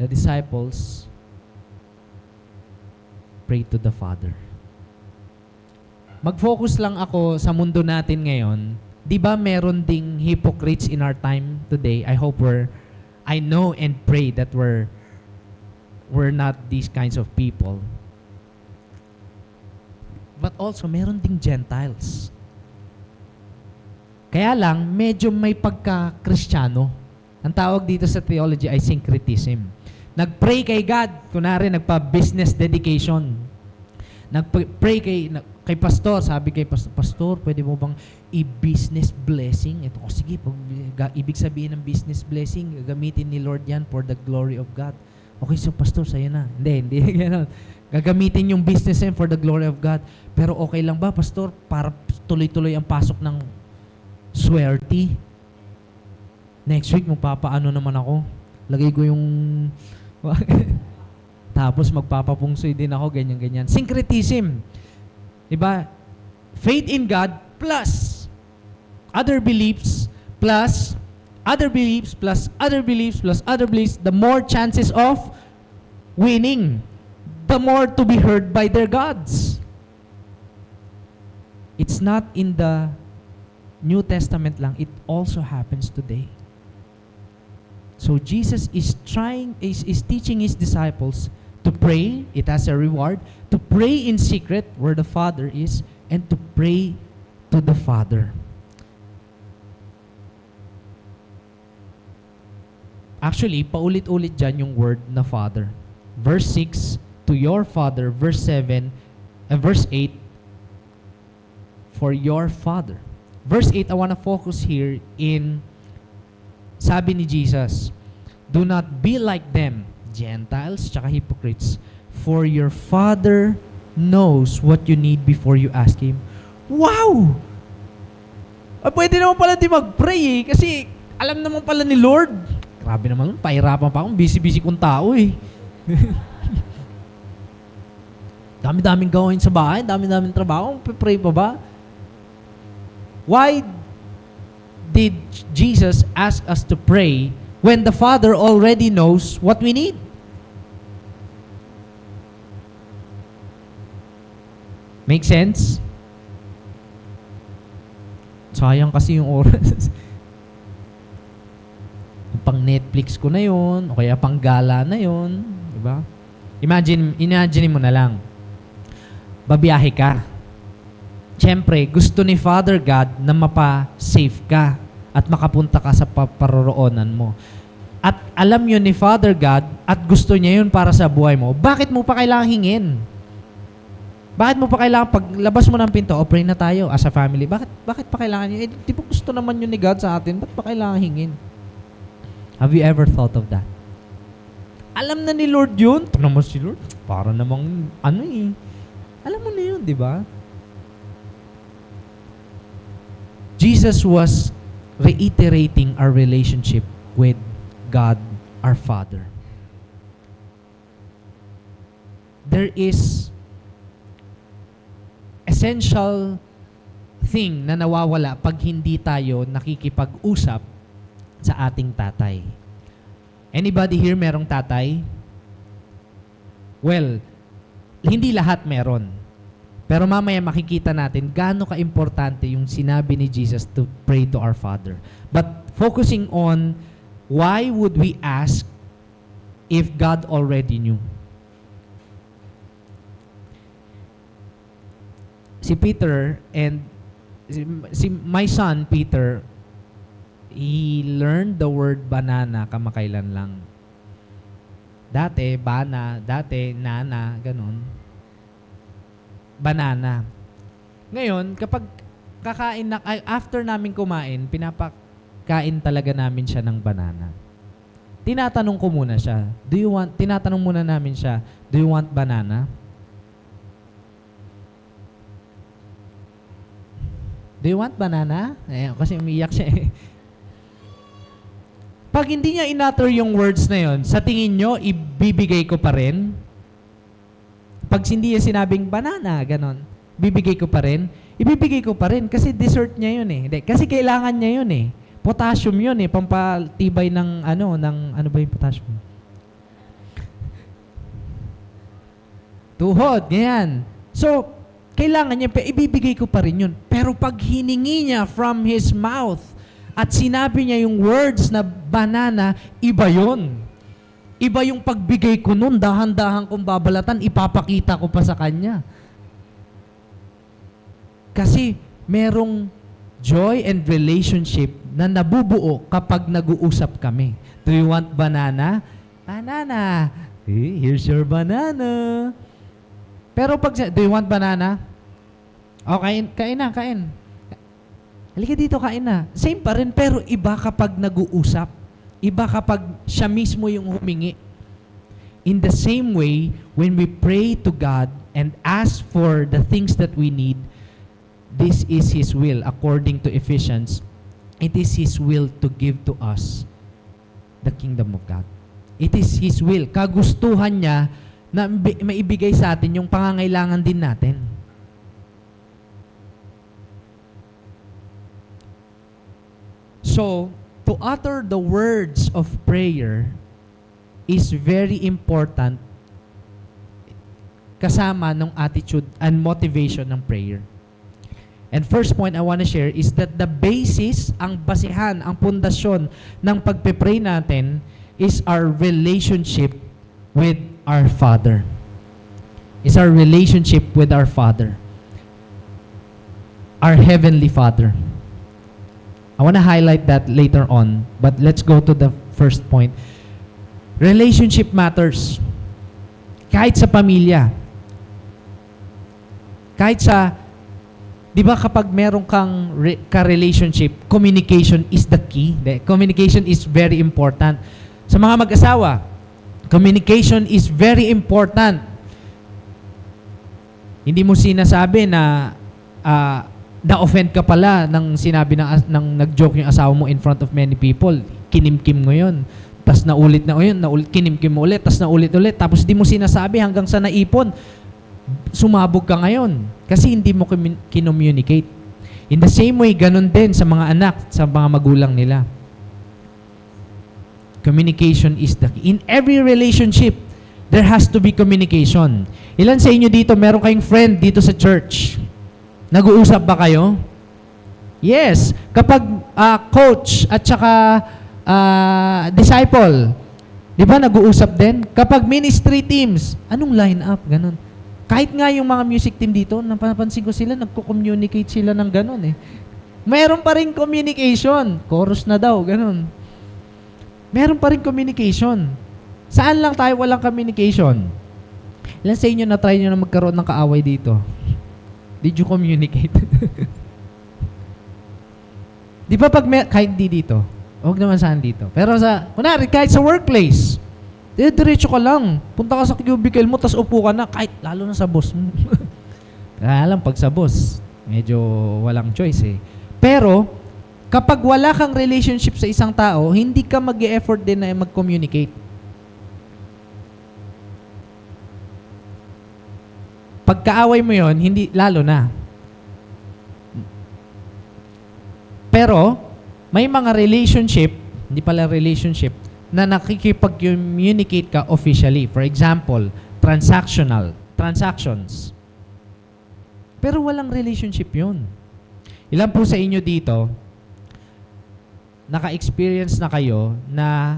The disciples pray to the Father. Mag-focus lang ako sa mundo natin ngayon. Di ba meron ding hypocrites in our time today? I know and pray that we're not these kinds of people. But also, meron ding Gentiles. Kaya lang, medyo may pagka-Kristiyano. Ang tawag dito sa theology ay syncretism. Nag-pray kay God, kunwari nagpa-business dedication. Nag-pray kay pastor, sabi kay pastor, pwede mo bang i-business blessing? Ito, sige, ibig sabihin ng business blessing, gagamitin ni Lord yan for the glory of God. Okay, so pastor, sa'yo na. Hindi gano'n. Gagamitin yung business yan for the glory of God. Pero okay lang ba, pastor, para tuloy-tuloy ang pasok ng swerte? Next week, magpapaano naman ako? Lagay ko yung... Tapos magpapapungsoy din ako, ganyan-ganyan. Syncretism. Diba? Faith in God plus other beliefs plus other beliefs plus other beliefs plus other beliefs, the more chances of winning, the more to be heard by their gods. It's not in the New Testament lang, it also happens today. So Jesus is teaching His disciples to pray, it has a reward, to pray in secret where the Father is, and to pray to the Father. Actually, paulit-ulit dyan yung word na Father. Verse 6, to your father. Verse 7 and verse 8, for your father. Verse 8, I want to focus here in, sabi ni Jesus, do not be like them, Gentiles, tsaka hypocrites, for your father knows what you need before you ask Him. Wow! Pwede naman pala di mag-pray eh, kasi alam naman pala ni Lord. Grabe naman, pahirapan pa akong busy-busy kong tao eh. Dami-daming gawin sa bahay, dami-daming trabaho, pray pa ba? Why did Jesus ask us to pray when the Father already knows what we need? Make sense? Sayang kasi yung oras. Pang Netflix ko na yun, o kaya pang gala na yun. Diba? Imagine mo na lang. Babiyahe ka. Siyempre, gusto ni Father God na mapa-safe ka at makapunta ka sa paroroonan mo. At alam yun ni Father God at gusto niya yun para sa buhay mo. Bakit mo pa kailangang hingin? Bakit mo pa kailangan, paglabas mo ng pinto, pray na tayo as a family. Bakit pa kailangan yun? Di ba gusto naman yun ni God sa atin? Ba't pa kailangan hingin? Have you ever thought of that? Alam na ni Lord yun. Ito naman si Lord. Para namang, alam mo na yun, di ba? Jesus was reiterating our relationship with God, our Father. There is essential thing na nawawala pag hindi tayo nakikipag-usap sa ating tatay. Anybody here merong tatay? Well, hindi lahat meron. Pero mamaya makikita natin gaano ka-importante yung sinabi ni Jesus to pray to our Father. But focusing on why would we ask if God already knew? Si Peter and my son Peter, he learned the word banana kamakailan lang. Dati, nana, ganun. Banana. Ngayon, kapag after namin kumain, pinapakain talaga namin siya ng banana. Tinatanong ko muna siya, tinatanong muna namin siya, do you want banana? Do you want banana? Kasi umiyak siya eh. Pag hindi niya inutter yung words na yon, sa tingin nyo, ibibigay ko pa rin? Pag hindi niya sinabing banana, ganon, bibigay ko pa rin? Ibibigay ko pa rin kasi dessert niya yun eh. Hindi, kasi kailangan niya yun eh. Potassium yun eh, pampatibay ng ano ba yung potassium? Tuhod, ganyan. So, kailangan niya, ibibigay ko pa rin yun. Pero pag hiningi niya from his mouth at sinabi niya yung words na banana, iba yun. Iba yung pagbigay ko nun, dahan-dahan kong babalatan, ipapakita ko pa sa kanya. Kasi merong joy and relationship na nabubuo kapag nag-uusap kami. Do you want banana? Banana. Hey, here's your banana. Pero pag, do you want banana? O, kain na. Halika dito, kain na. Same pa rin, pero iba kapag nag-uusap. Iba kapag siya mismo yung humingi. In the same way, when we pray to God and ask for the things that we need, this is His will. According to Ephesians, it is His will to give to us the kingdom of God. It is His will. Kagustuhan niya na maibigay sa atin yung pangangailangan din natin. So, to utter the words of prayer is very important kasama ng attitude and motivation ng prayer. And first point I want to share is that the basis, ang basihan, ang pundasyon ng pagpe-pray natin is our relationship with our Father. Is our relationship with our Father. Our Heavenly Father. I want to highlight that later on, but let's go to the first point. Relationship matters. Kahit sa pamilya. Kahit sa, di ba kapag meron kang ka-relationship, communication is the key. Communication is very important. Sa mga mag-asawa, communication is very important. Hindi mo sinasabi na na-offend ka pala nang sinabi ng nag-joke yung asawa mo in front of many people. Kinimkim mo yun. Tapos naulit na yun, kinimkim mo ulit, tapos naulit-ulit. Tapos di mo sinasabi hanggang sa naipon. Sumabog ka ngayon kasi hindi mo kinommunicate. In the same way, ganun din sa mga anak, sa mga magulang nila. Communication is the key. In every relationship, there has to be communication. Ilan sa inyo dito, meron kayong friend dito sa church? Nag-uusap ba kayo? Yes. Kapag coach at saka disciple, di ba nag-uusap din? Kapag ministry teams, anong line up? Ganun. Kahit nga yung mga music team dito, napapansin ko sila, nagko-communicate sila ng ganun eh. Meron pa rin communication. Chorus na daw, ganun. Meron pa rin communication. Saan lang tayo walang communication? Ilan sa inyo na-try nyo na magkaroon ng kaaway dito? Did you communicate? Di ba pag kahit di dito, huwag naman saan dito. Pero kunwari, kahit sa workplace, diretso ka lang. Punta ka sa cubicle mo, tas upo ka na, kahit lalo na sa boss mo. Kaya lang, pag sa boss, medyo walang choice eh. Pero, kapag wala kang relationship sa isang tao, hindi ka mag-e-effort din na mag-communicate. Pagkaaway mo yon, hindi, lalo na. Pero, may mga relationship, hindi pala relationship, na nakikipag-communicate ka officially. For example, transactions. Pero walang relationship yun. Ilan po sa inyo dito, naka-experience na kayo na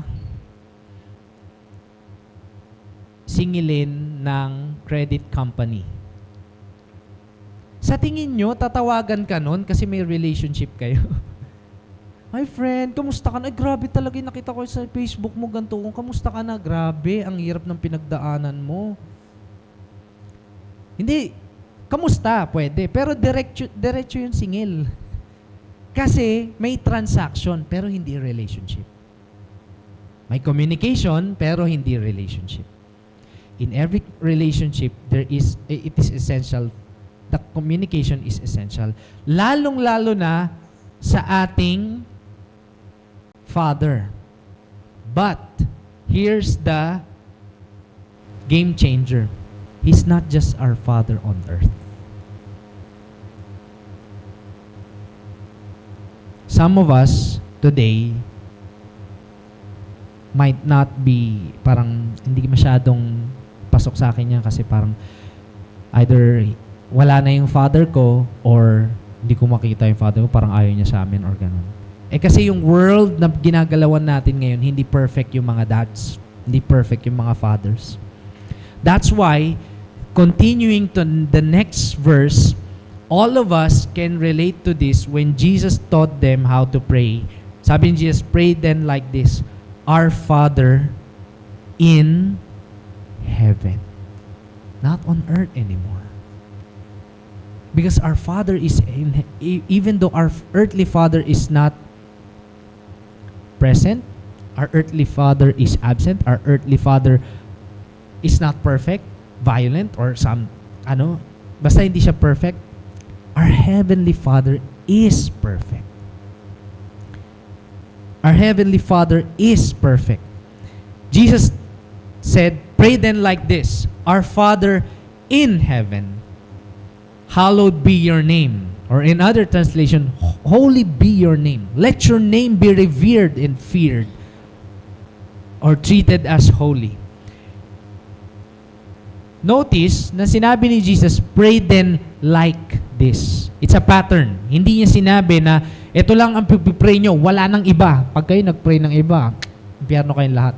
singilin ng credit company? Sa tingin nyo, tatawagan ka nun kasi may relationship kayo. Hi friend, kamusta ka na? Ay, grabe talaga yung nakita ko sa Facebook mo, ganito. Kamusta ka na? Grabe, ang hirap ng pinagdaanan mo. Hindi, kamusta? Pwede. Pero diretso yung singil. Kasi may transaction, pero hindi relationship. May communication, pero hindi relationship. In every relationship, it is essential. The communication is essential. Lalong-lalo na sa ating Father. But, here's the game changer. He's not just our Father on earth. Some of us today might not be, parang hindi masyadong pasok sa akin yan kasi parang either wala na yung father ko or hindi ko makita yung father ko, parang ayaw niya sa amin or ganun. Eh kasi yung world na ginagalawan natin ngayon, hindi perfect yung mga dads. Hindi perfect yung mga fathers. That's why, continuing to the next verse, all of us can relate to this when Jesus taught them how to pray. Sabi ni Jesus, pray then like this, Our Father in heaven. Not on earth anymore. Because our Father is in, even though our earthly Father is not present, our earthly Father is absent, our earthly Father is not perfect, violent, or basta hindi siya perfect, our Heavenly Father is perfect. Our Heavenly Father is perfect. Jesus said, pray then like this, Our Father in heaven, hallowed be your name. Or in other translation, holy be your name. Let your name be revered and feared or treated as holy. Notice na sinabi ni Jesus, pray then like this. It's a pattern. Hindi niya sinabi na ito lang ang pipipray nyo, wala nang iba. Pag kayo nagpray ng iba, impyerno kayong lahat.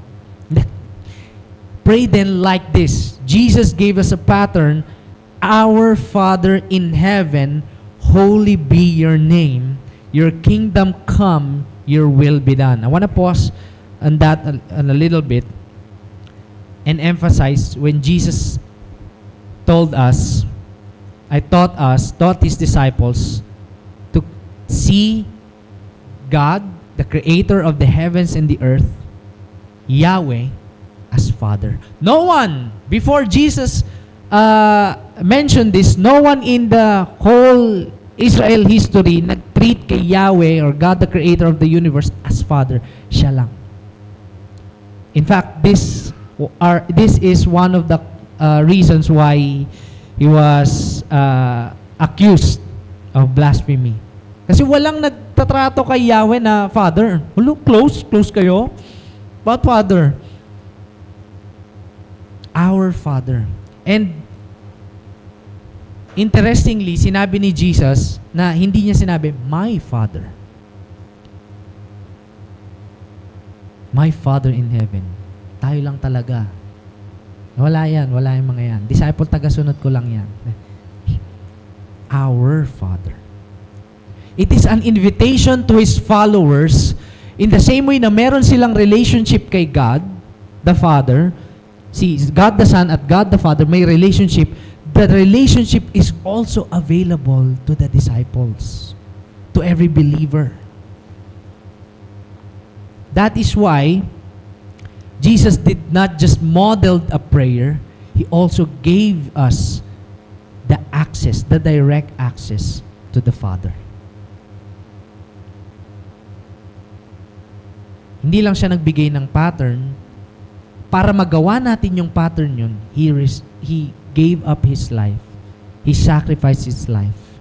Pray then like this. Jesus gave us a pattern. Our Father in heaven, holy be your name. Your kingdom come, your will be done. I want to pause on that a little bit. and emphasized when Jesus taught his disciples to see God, the creator of the heavens and the earth, Yahweh, as Father. No one, before Jesus mentioned this, no one in the whole Israel history nag-treat kay Yahweh or God, the creator of the universe, as Father. Siya lang. In fact, this is one of the reasons why he was accused of blasphemy. Kasi walang nagtatrato kay Yahweh na Father. Hello, close kayo. But Father, our Father. And interestingly, sinabi ni Jesus na hindi niya sinabi, my Father. My Father in heaven. Tayo lang talaga. Wala yung mga yan. Disciple, tagasunod ko lang yan. Our Father. It is an invitation to His followers in the same way na meron silang relationship kay God, the Father, si God the Son at God the Father, may relationship. The relationship is also available to the disciples, to every believer. That is why Jesus did not just model a prayer, He also gave us the access, the direct access to the Father. Hindi lang siya nagbigay ng pattern. Para magawa natin yung pattern yun, He gave up His life. He sacrificed His life.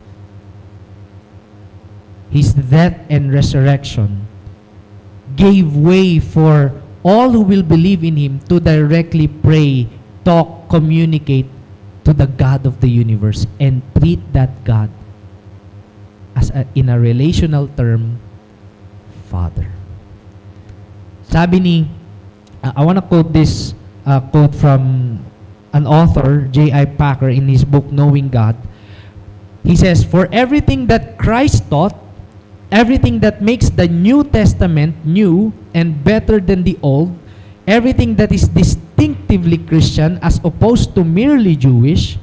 His death and resurrection gave way for all who will believe in Him to directly pray, talk, communicate to the God of the universe and treat that God as in a relational term, Father. Sabi ni, I want to quote this quote from an author, J.I. Packer, in his book, Knowing God. He says, for everything that Christ taught, everything that makes the New Testament new and better than the Old, everything that is distinctively Christian as opposed to merely Jewish,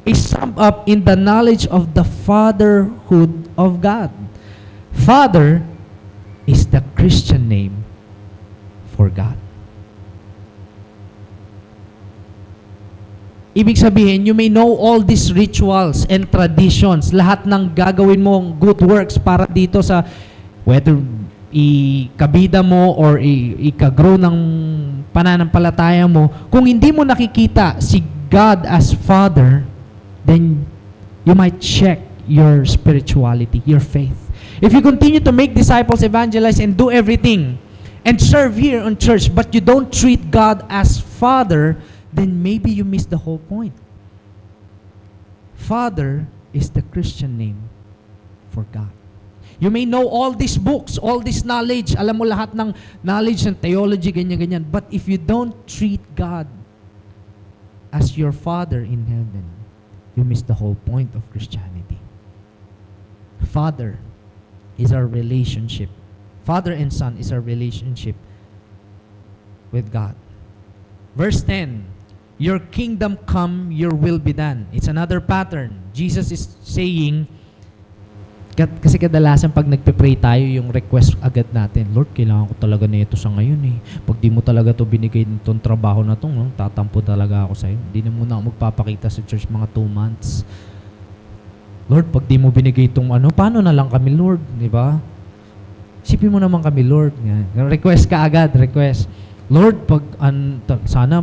is summed up in the knowledge of the fatherhood of God. Father is the Christian name for God. Ibig sabihin, you may know all these rituals and traditions, lahat ng gagawin mong good works para dito sa, whether ikabida mo or ikagrow ng pananampalataya mo, kung hindi mo nakikita si God as Father, then you might check your spirituality, your faith. If you continue to make disciples, evangelize, and do everything, and serve here on church, but you don't treat God as Father, then maybe you miss the whole point. Father is the Christian name for God. You may know all these books, all this knowledge, alam mo lahat ng knowledge and theology, ganyan-ganyan, but if you don't treat God as your Father in heaven, you miss the whole point of Christianity. Father is our relationship. Father and Son is our relationship with God. Verse 10, your kingdom come, your will be done. It's another pattern. Jesus is saying, kasi kadalasan pag nagpe-pray tayo, yung request agad natin, Lord, kailangan ko talaga na ito sa ngayon eh. Pag di mo talaga to binigay itong trabaho na to, tatampo talaga ako sa'yo. Hindi na muna ako magpapakita sa church mga 2 months. Lord, pag di mo binigay itong paano na lang kami, Lord? Di ba? Isipin mo naman kami, Lord. Request ka agad, request. Lord, pag sana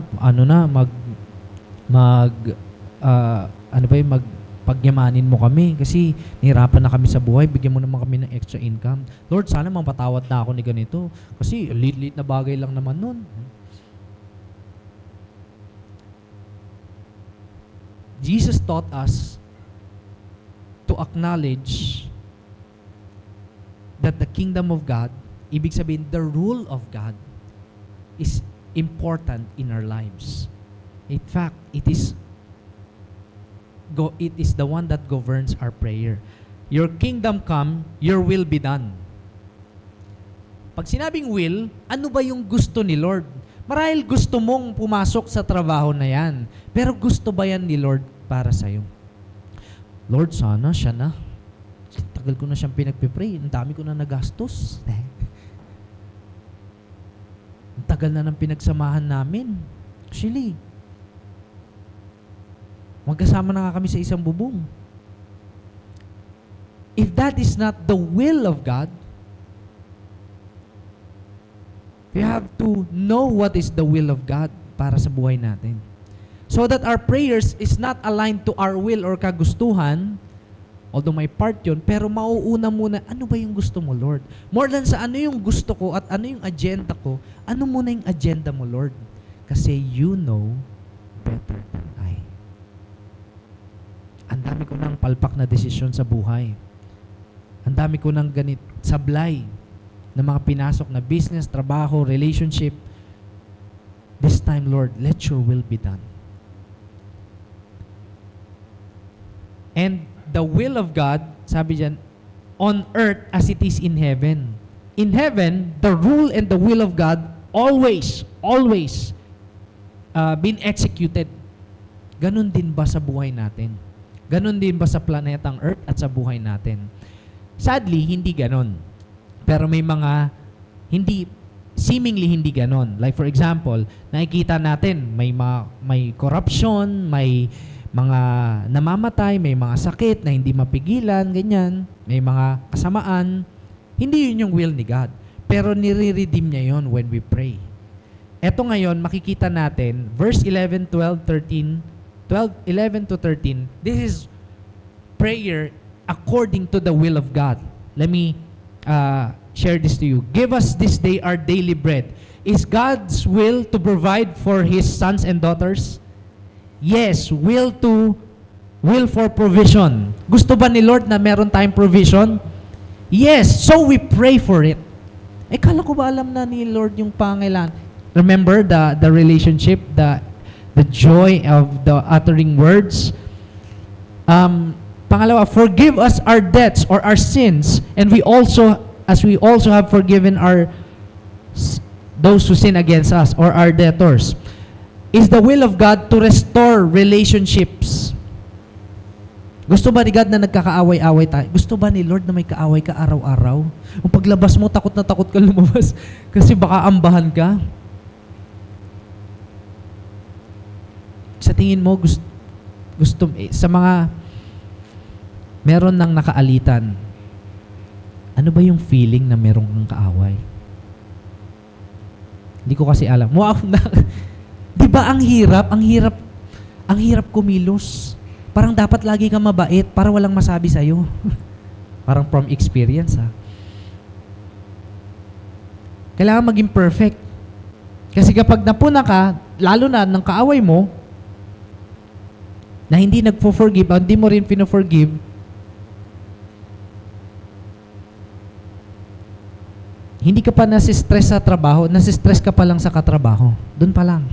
pagyamanin mo kami kasi nahirapan na kami sa buhay, bigyan mo naman kami ng extra income. Lord, sana mapatawad na ako ni ganito kasi liit-liit na bagay lang naman nun. Jesus taught us to acknowledge that the kingdom of God, ibig sabihin, the rule of God is important in our lives. In fact, it is the one that governs our prayer. Your kingdom come, your will be done. Pag sinabing will, ano ba yung gusto ni Lord? Marahil gusto mong pumasok sa trabaho na yan. Pero gusto ba yan ni Lord para sa'yo? Lord, sana siya na. Tagal ko na siyang pinagpipray. Ang dami ko na nagastos. Ang tagal na ng pinagsamahan namin. Actually, magkasama na nga kami sa isang bubong. If that is not the will of God, we have to know what is the will of God para sa buhay natin. So that our prayers is not aligned to our will or kagustuhan, although may part yun, pero mauuna muna, ano ba yung gusto mo, Lord? More than sa ano yung gusto ko at ano yung agenda ko, ano muna yung agenda mo, Lord? Kasi you know better than I. Ang dami ko ng palpak na desisyon sa buhay. Ang dami ko ng sablay na mga pinasok na business, trabaho, relationship. This time, Lord, let your will be done. And the will of God, sabi dyan, on earth as it is in heaven. In heaven, the rule and the will of God always been executed. Ganon din ba sa buhay natin? Ganon din ba sa planetang earth at sa buhay natin? Sadly, hindi ganon. Pero may mga seemingly hindi ganon. Like for example, nakikita natin may corruption, may mga namamatay, may mga sakit na hindi mapigilan, ganyan. May mga kasamaan. Hindi yun yung will ni God. Pero nire-redeem niya yun when we pray. Eto ngayon, makikita natin, verse 11 to 13, this is prayer according to the will of God. Let me share this to you. Give us this day our daily bread. Is God's will to provide for His sons and daughters? Yes, will for provision. Gusto ba ni Lord na meron tayong provision? Yes, so we pray for it. Kala ko ba alam na ni Lord yung pangailangan? Remember the relationship, the joy of the uttering words. Pangalawa, forgive us our debts or our sins, and we also have forgiven those who sin against us or our debtors. Is the will of God to restore relationships. Gusto ba ni God na nagkakaaway-away tayo? Gusto ba ni Lord na may kaaway ka araw-araw? Kung paglabas mo, takot na takot ka lumabas kasi baka ambahan ka. Sa tingin mo, sa mga meron ng nakaalitan, ano ba yung feeling na meron kang kaaway? Hindi ko kasi alam. Di ba ang hirap kumilos. Parang dapat lagi kang mabait para walang masabi sa'yo. Parang from experience, ha? Kailangan maging perfect. Kasi kapag napuna ka, lalo na ng kaaway mo, na hindi nagpo-forgive, hindi mo rin pino-forgive, hindi ka pa nasistress sa trabaho, nasistress ka pa lang sa katrabaho. Doon pa lang.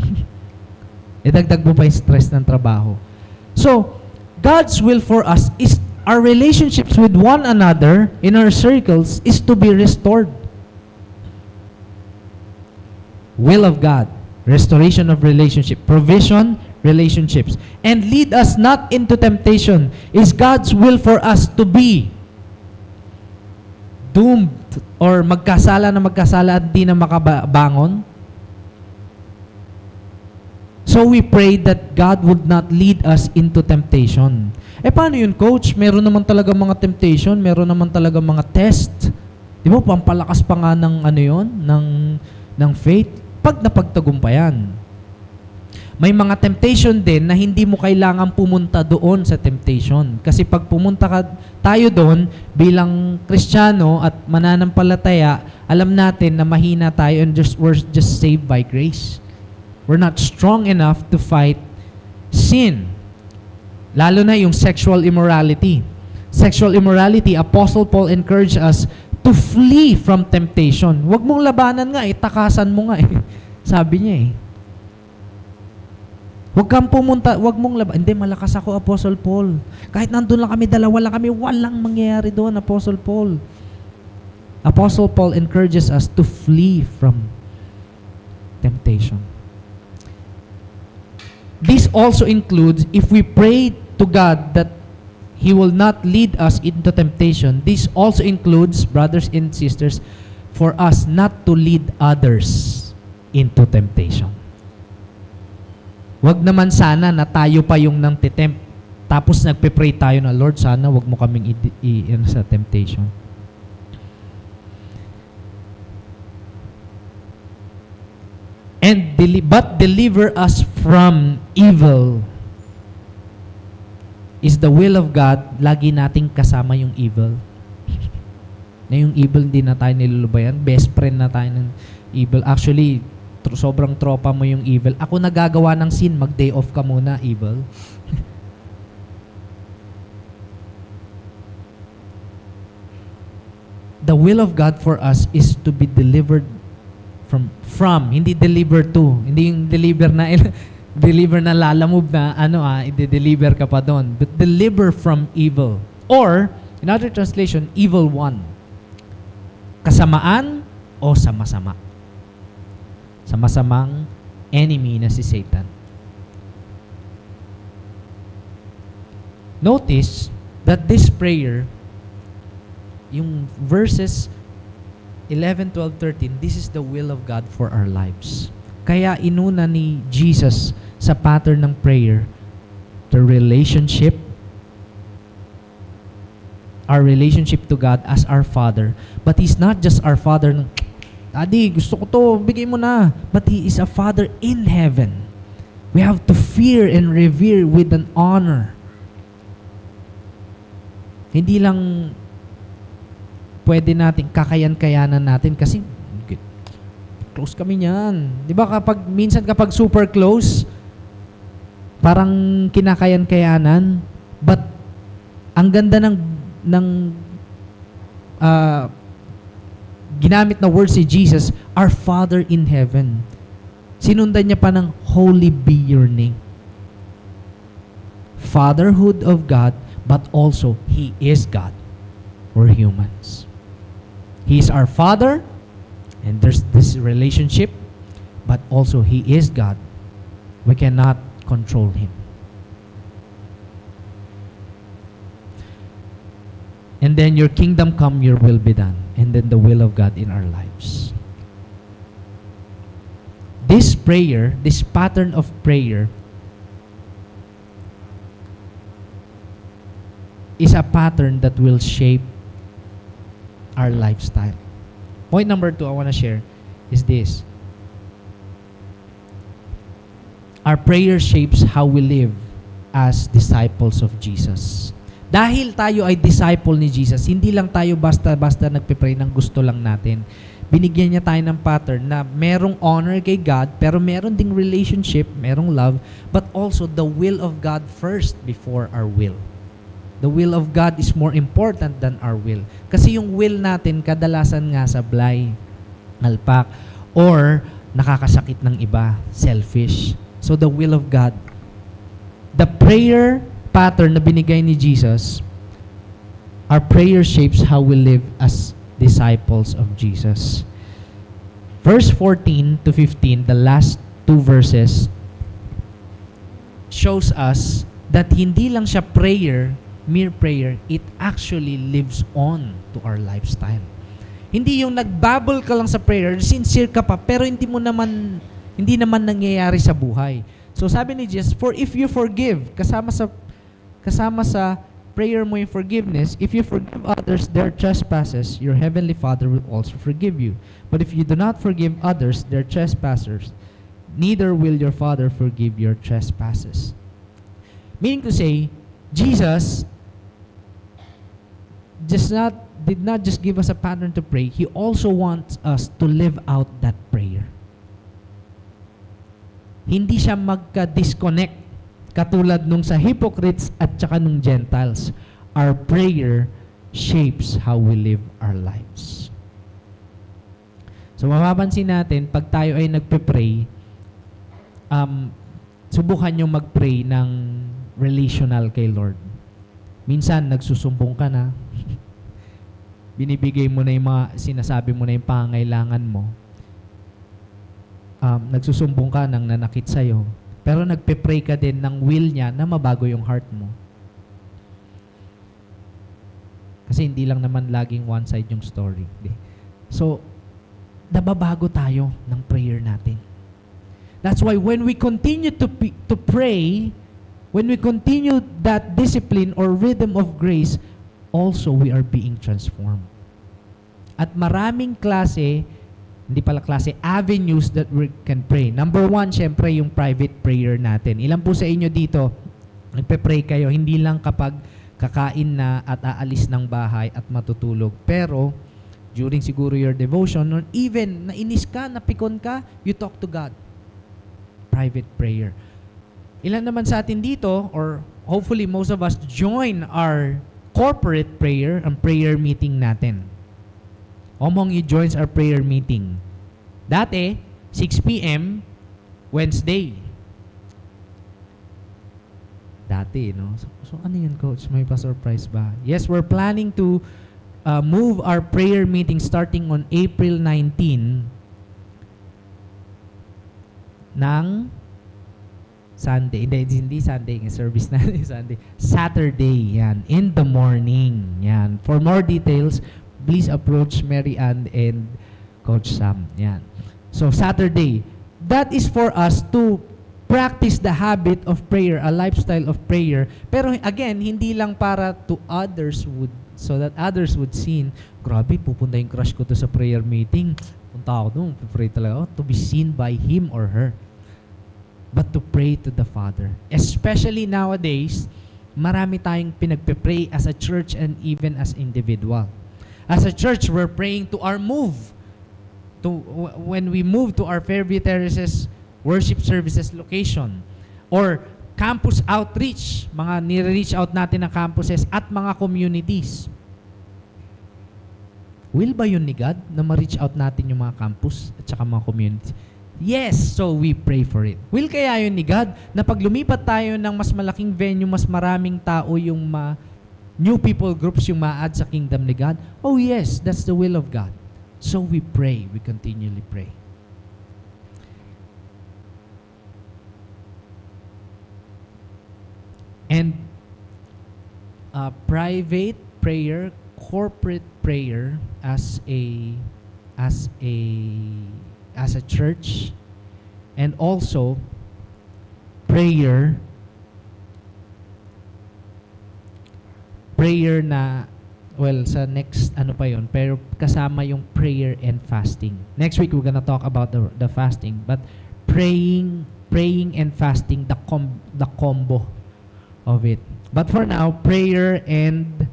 Idagdag mo pa yung stress ng trabaho. So, God's will for us is our relationships with one another in our circles is to be restored. Will of God, restoration of relationship, provision, relationships, and lead us not into temptation is God's will for us to be doomed or magkasala at di na makabangon. So we pray that God would not lead us into temptation. Paano yun, Coach? Meron naman talaga mga temptation, meron naman talaga mga test. Di ba, pampalakas pa nga ng ng faith. Pag napagtagumpayan. May mga temptation din na hindi mo kailangan pumunta doon sa temptation. Kasi pag pumunta tayo doon bilang Kristiyano at mananampalataya, alam natin na mahina tayo and we're just saved by grace. We're not strong enough to fight sin. Lalo na yung sexual immorality. Sexual immorality, Apostle Paul encouraged us to flee from temptation. Huwag mong labanan nga, takasan mo nga . Sabi niya . Huwag kang pumunta, huwag mong laban. Hindi, malakas ako, Apostle Paul. Kahit nandun lang kami, dalawa lang kami, walang mangyayari doon, Apostle Paul. Apostle Paul encourages us to flee from temptation. This also includes, if we pray to God that He will not lead us into temptation, this also includes, brothers and sisters, for us not to lead others into temptation. Wag naman sana na tayo pa yung nang titempt, tapos nagpe-pray tayo na, Lord, sana wag mo kaming sa temptation. But deliver us from evil. Is the will of God, lagi nating kasama yung evil. Na yung evil, hindi na tayo nilulubayan. Best friend na tayo ng evil. Actually, sobrang tropa mo yung evil. Ako nagagawa ng sin, mag-day off ka muna, evil. The will of God for us is to be delivered from, hindi deliver to. Hindi yung deliver na deliver na lalamove na i-deliver ka pa doon. But deliver from evil. Or, in other translation, evil one. Kasamaan o sama-sama. Sama-samang enemy na si Satan. Notice that this prayer, yung verses 11, 12, 13, this is the will of God for our lives. Kaya inuna ni Jesus sa pattern ng prayer, the relationship, our relationship to God as our Father. But He's not just our Father, Daddy, gusto ko to, bigay mo na. But He is a Father in heaven. We have to fear and revere with an honor. Hindi lang pwede natin kakayan-kayanan natin kasi close kami niyan. Di ba kapag super close, parang kinakayan-kayanan, but ang ganda ng ginamit na word si Jesus, our Father in heaven. Sinundan niya pa ng holy be your name. Fatherhood of God, but also He is God. We're humans. He is our Father, and there's this relationship, but also He is God. We cannot control Him. And then your kingdom come, your will be done. And then the will of God in our lives. This prayer, this pattern of prayer, is a pattern that will shape our lifestyle. Point number 2 I want to share is this. Our prayer shapes how we live as disciples of Jesus. Dahil tayo ay disciple ni Jesus, hindi lang tayo basta-basta nagpe-pray ng gusto lang natin. Binigyan niya tayo ng pattern na merong honor kay God, pero meron ding relationship, merong love, but also the will of God first before our will. The will of God is more important than our will. Kasi yung will natin, kadalasan nga sablay, alpak, or nakakasakit ng iba, selfish. So the will of God. The prayer pattern na binigay ni Jesus, our prayer shapes how we live as disciples of Jesus. Verse 14 to 15, the last two verses, shows us that hindi lang siya prayer, mere prayer, it actually lives on to our lifestyle. Hindi yung nagbabble ka lang sa prayer, sincere ka pa, pero hindi naman nangyayari sa buhay. So sabi ni Jesus, for if you forgive, kasama sa prayer mo yung forgiveness, if you forgive others their trespasses, your heavenly Father will also forgive you. But if you do not forgive others their trespasses, neither will your Father forgive your trespasses. Meaning to say, Jesus did not just give us a pattern to pray, He also wants us to live out that prayer. Hindi siya magka-disconnect katulad nung sa hypocrites at saka nung Gentiles. Our prayer shapes how we live our lives. So mapapansin natin, pag tayo ay nagpe-pray, subukan nyo mag-pray ng relational kay Lord. Minsan, nagsusumbong ka na. Binibigay mo na yung mga, sinasabi mo na yung pangangailangan mo. nagsusumbong ka ng nanakit sa'yo, pero nagpe-pray ka din ng will niya na mabago yung heart mo. Kasi hindi lang naman laging one side yung story. So, nababago tayo ng prayer natin. That's why when we continue to pray, when we continue that discipline or rhythm of grace, also we are being transformed. At maraming avenues that we can pray. Number one, syempre yung private prayer natin. Ilan po sa inyo dito, nagpe-pray kayo, hindi lang kapag kakain na at aalis ng bahay at matutulog. Pero, during siguro your devotion, or even nainis ka, napikon ka, you talk to God. Private prayer. Ilan naman sa atin dito, or hopefully most of us, join our corporate prayer, ang prayer meeting natin. Among you joins our prayer meeting. Dati, 6 p.m., Wednesday. Dati, no? So ano yun, Coach? May pa-surprise ba? Yes, we're planning to move our prayer meeting starting on April 19 ng Sunday. Hindi Sunday. Service natin Sunday. Saturday, yan. In the morning. Yan. For more details, please approach Mary Ann and Coach Sam. Yan. So, Saturday. That is for us to practice the habit of prayer, a lifestyle of prayer. Pero again, hindi lang para so that others would see. Grabe, pupunta yung crush ko to sa prayer meeting. Punta ako doon, pray talaga ako, to be seen by him or her. But to pray to the Father. Especially nowadays, marami tayong pinagpe-pray as a church and even as individual. As a church, we're praying to our move. When we move to our Fairview Terraces worship services location. Or campus outreach, mga nire-reach out natin ng campuses at mga communities. Will ba yun ni God na ma-reach out natin yung mga campus at saka mga communities? Yes, so we pray for it. Will kaya yun ni God na pag lumipat tayo ng mas malaking venue, mas maraming tao yung new people groups yung ma-add sa kingdom ni God? Oh yes, that's the will of God. So we pray, we continually pray. And private prayer, corporate prayer as a church, and also prayer na, well, sa next pa yun, pero kasama yung prayer and fasting. Next week we're gonna talk about the fasting, but praying and fasting, the combo of it. But for now, prayer and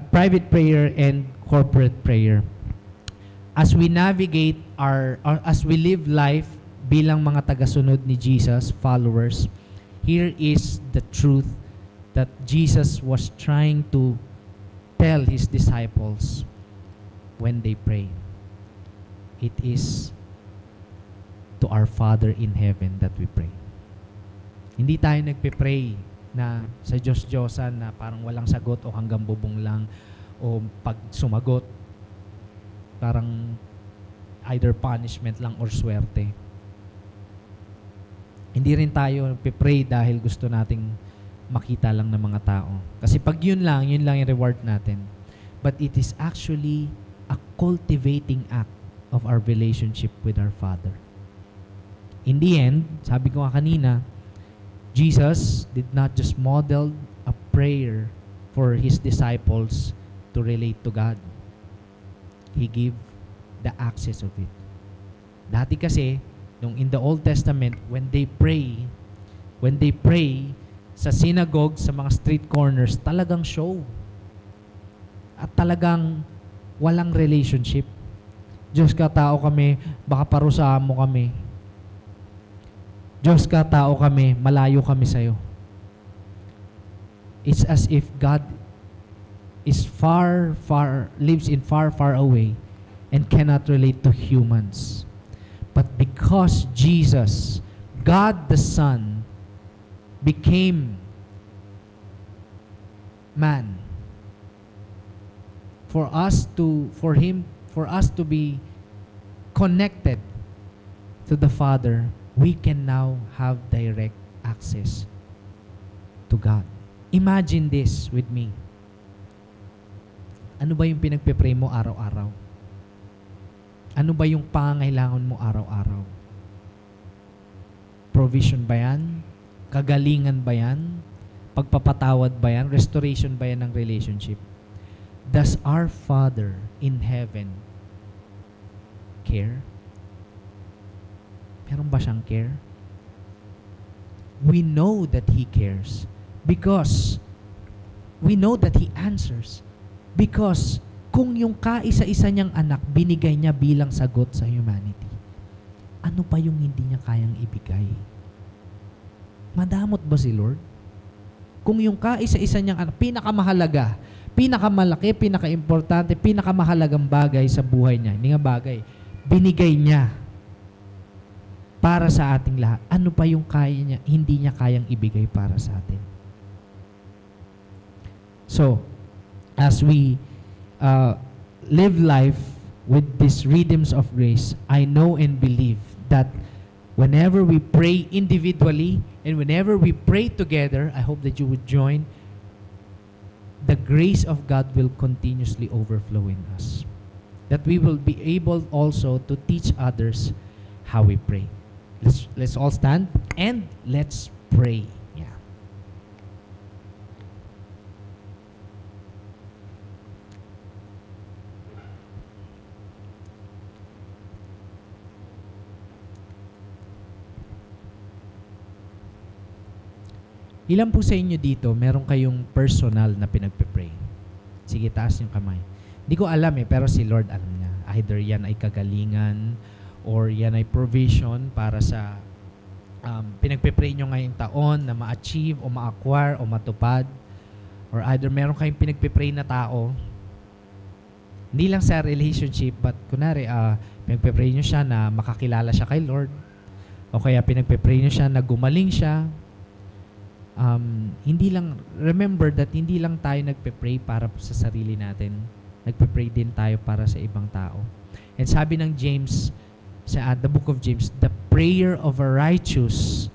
private prayer and corporate prayer. As we navigate as we live life bilang mga tagasunod ni Jesus, followers, here is the truth that Jesus was trying to tell his disciples when they pray. It is to our Father in heaven that we pray. Hindi tayo nagpe-pray na sa Diyos-Diyosan na parang walang sagot o hanggang bubong lang, o pag sumagot parang either punishment lang or swerte. Hindi rin tayo nagpe-pray dahil gusto nating makita lang ng mga tao. Kasi pag yun lang yung reward natin. But it is actually a cultivating act of our relationship with our Father. In the end, sabi ko nga kanina, Jesus did not just model a prayer for his disciples to relate to God. He gave the access of it. Dati kasi, nung in the Old Testament, when they pray sa synagogue, sa mga street corners, talagang show. At talagang walang relationship. Diyos ka, tao kami, baka parusahan mo kami. Diyos ka, tao kami, malayo kami sa'yo. It's as if God is lives in far away and cannot relate to humans. But because Jesus, God the Son, became man, for us to be connected to the Father, we can now have direct access to God. Imagine this with me. Ano ba yung pinagpe-pray mo araw-araw? Ano ba yung pangangailangan mo araw-araw? Provision ba yan? Kagalingan ba yan? Pagpapatawad ba yan? Restoration ba yan ng relationship? Does our Father in heaven care? Meron ba siyang care? We know that He cares because we know that He answers. Because kung yung kaisa-isa niyang anak binigay niya bilang sagot sa humanity, ano pa yung hindi niya kayang ibigay? Madamot ba si Lord? Kung yung kaisa-isa niyang anak, pinakamahalaga, pinakamalaki, pinakaimportante, pinakamahalagang bagay sa buhay niya, hindi nga bagay, binigay niya para sa ating lahat. Ano pa yung kaya niya, hindi niya kayang ibigay para sa atin? So, as we live life with these rhythms of grace, I know and believe that whenever we pray individually and whenever we pray together, I hope that you would join, the grace of God will continuously overflow in us. That we will be able also to teach others how we pray. Let's all stand and let's pray. Yeah. Ilan po sa inyo dito, meron kayong personal na pinagpe-pray? Sige, taas yung kamay. Hindi ko alam pero si Lord alam niya. Either yan ay kagalingan or yan ay provision para sa pinagpe-pray nyo ngayong taon na ma-achieve o ma-acquire o matupad. Or either meron kayong pinagpe-pray na tao, hindi lang sa relationship, but kunwari, pinagpe-pray nyo siya na makakilala siya kay Lord. O kaya pinagpe-pray nyo siya na gumaling siya. Hindi lang, remember that hindi lang tayo nagpe-pray para sa sarili natin. Nagpe-pray din tayo para sa ibang tao. And sabi ng James, sa the book of James, the prayer of a righteous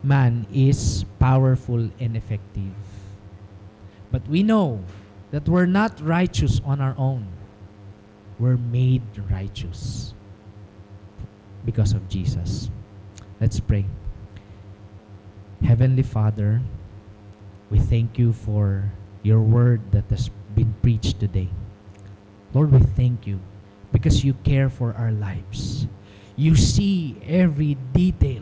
man is powerful and effective. But we know that we're not righteous on our own. We're made righteous because of Jesus. Let's pray. Heavenly Father, we thank you for your word that has been preached today. Lord, we thank you because you care for our lives. You see every detail,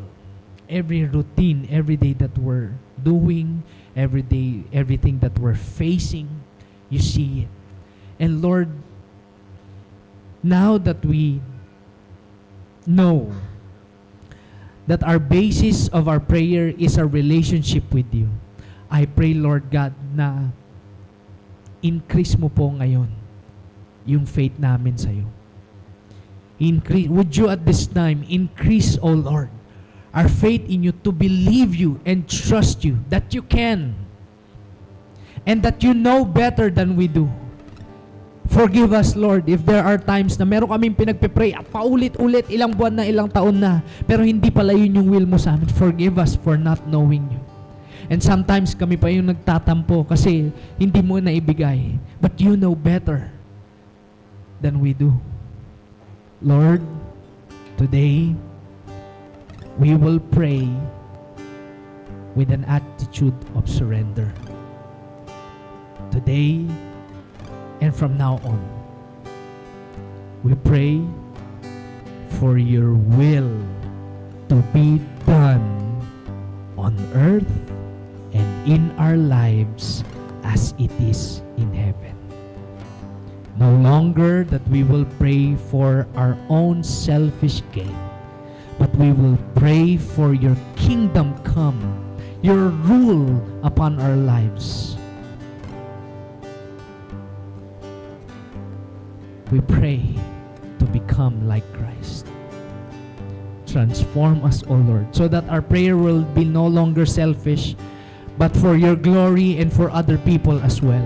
every routine, every day that we're doing, every day, everything that we're facing, you see it. And Lord, now that we know that our basis of our prayer is our relationship with you, I pray, Lord God, na increase mo po ngayon yung faith namin sa'yo. Increase, would you at this time increase, O Lord, our faith in you to believe you and trust you that you can and that you know better than we do. Forgive us, Lord, if there are times na meron kaming pinagpipray at paulit-ulit, ilang buwan na, ilang taon na, pero hindi pala yun yung will mo sa amin. Forgive us for not knowing you. And sometimes kami pa yung nagtatampo kasi hindi mo naibigay. But you know better than we do. Lord, today, we will pray with an attitude of surrender. Today, and from now on, we pray for your will to be done on earth and in our lives as it is in heaven. No longer that we will pray for our own selfish gain, but we will pray for your kingdom come, your rule upon our lives. We pray to become like Christ. Transform us, O Lord, so that our prayer will be no longer selfish, but for your glory and for other people as well.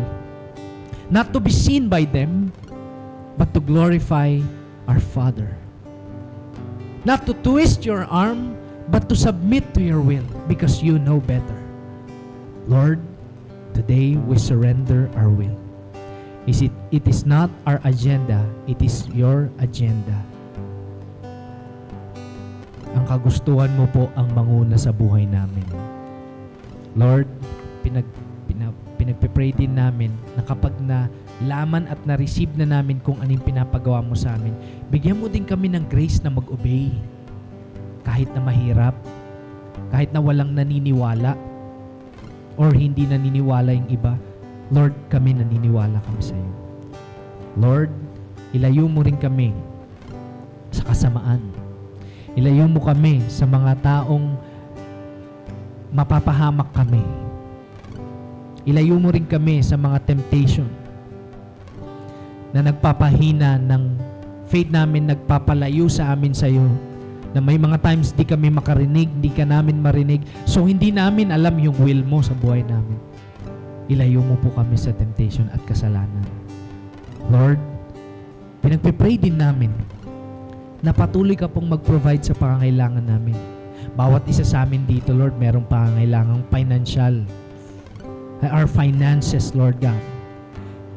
Not to be seen by them, but to glorify our Father. not to twist your arm, but to submit to your will because you know better. Lord, today we surrender our will. It is not our agenda, it is your agenda. Ang kagustuhan mo po ang manguna sa buhay namin. Lord, pinagpipray din namin na kapag nalaman at na-receive na namin kung anong pinapagawa mo sa amin, bigyan mo din kami ng grace na mag-obey. Kahit na mahirap, kahit na walang naniniwala, or hindi naniniwala yung iba, Lord, kami naniniwala kami sa iyo. Lord, ilayo mo rin kami sa kasamaan. Ilayo mo kami sa mga taong mapapahamak kami. Ilayo mo rin kami sa mga temptation na nagpapahina ng faith namin, nagpapalayo sa amin sa iyo. Na may mga times di kami makarinig, di ka namin marinig. So hindi namin alam yung will mo sa buhay namin. Ilayo mo po kami sa temptation at kasalanan. Lord, pinagpipray din namin na patuloy ka pong mag-provide sa pangangailangan namin. Bawat isa sa amin dito, Lord, merong pangangailangang financial. Our finances, Lord God.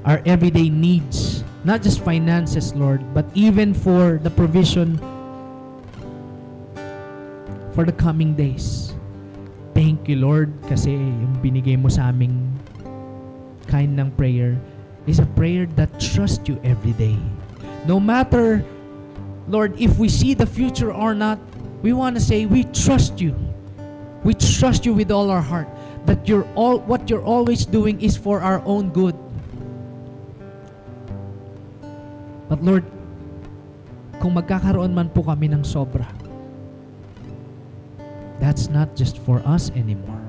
Our everyday needs. Not just finances, Lord, but even for the provision for the coming days. Thank you, Lord, kasi yung binigay mo sa aming kind ng prayer is a prayer that trusts you every day. No matter, Lord, if we see the future or not, we want to say we trust you. We trust you with all our heart that what you're always doing is for our own good. But Lord, kung magkakaroon man po kami ng sobra, that's not just for us anymore,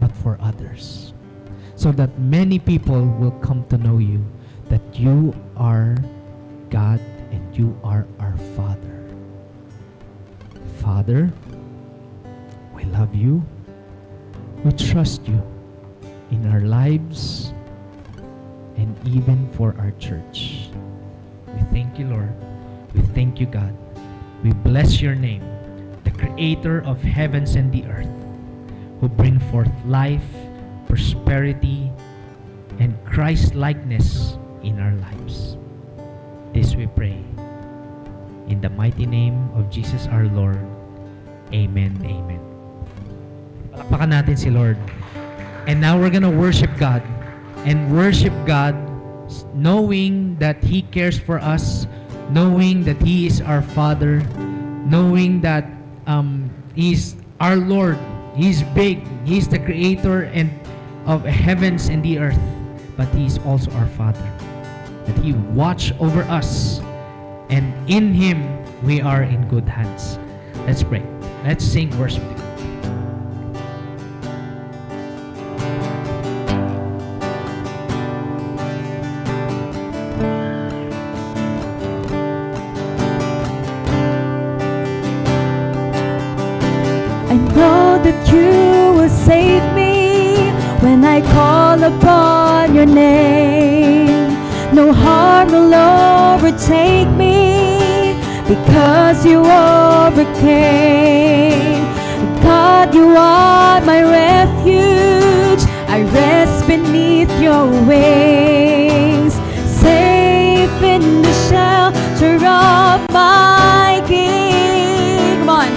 but for others. So that many people will come to know you, that you are God and you are our Father. Father, we love you. We trust you in our lives and even for our church. We thank you, Lord. We thank you, God. We bless your name, the Creator of heavens and the earth, who bring forth life, prosperity, and Christ-likeness in our lives. This we pray. In the mighty name of Jesus our Lord. Amen. Amen. Palakpakan natin si Lord. And now we're gonna worship God. And worship God knowing that He cares for us, knowing that He is our Father, knowing that He's our Lord. He's big. He's the Creator and of heavens and the earth. But He's also our Father. That He watch over us. And in Him, we are in good hands. Let's pray. Let's sing worship to God. I know that you will save me when I call upon your name. No harm will overtake me because you overcame. God, you are my refuge. I rest beneath your wings, safe in the shelter of my King. Come on.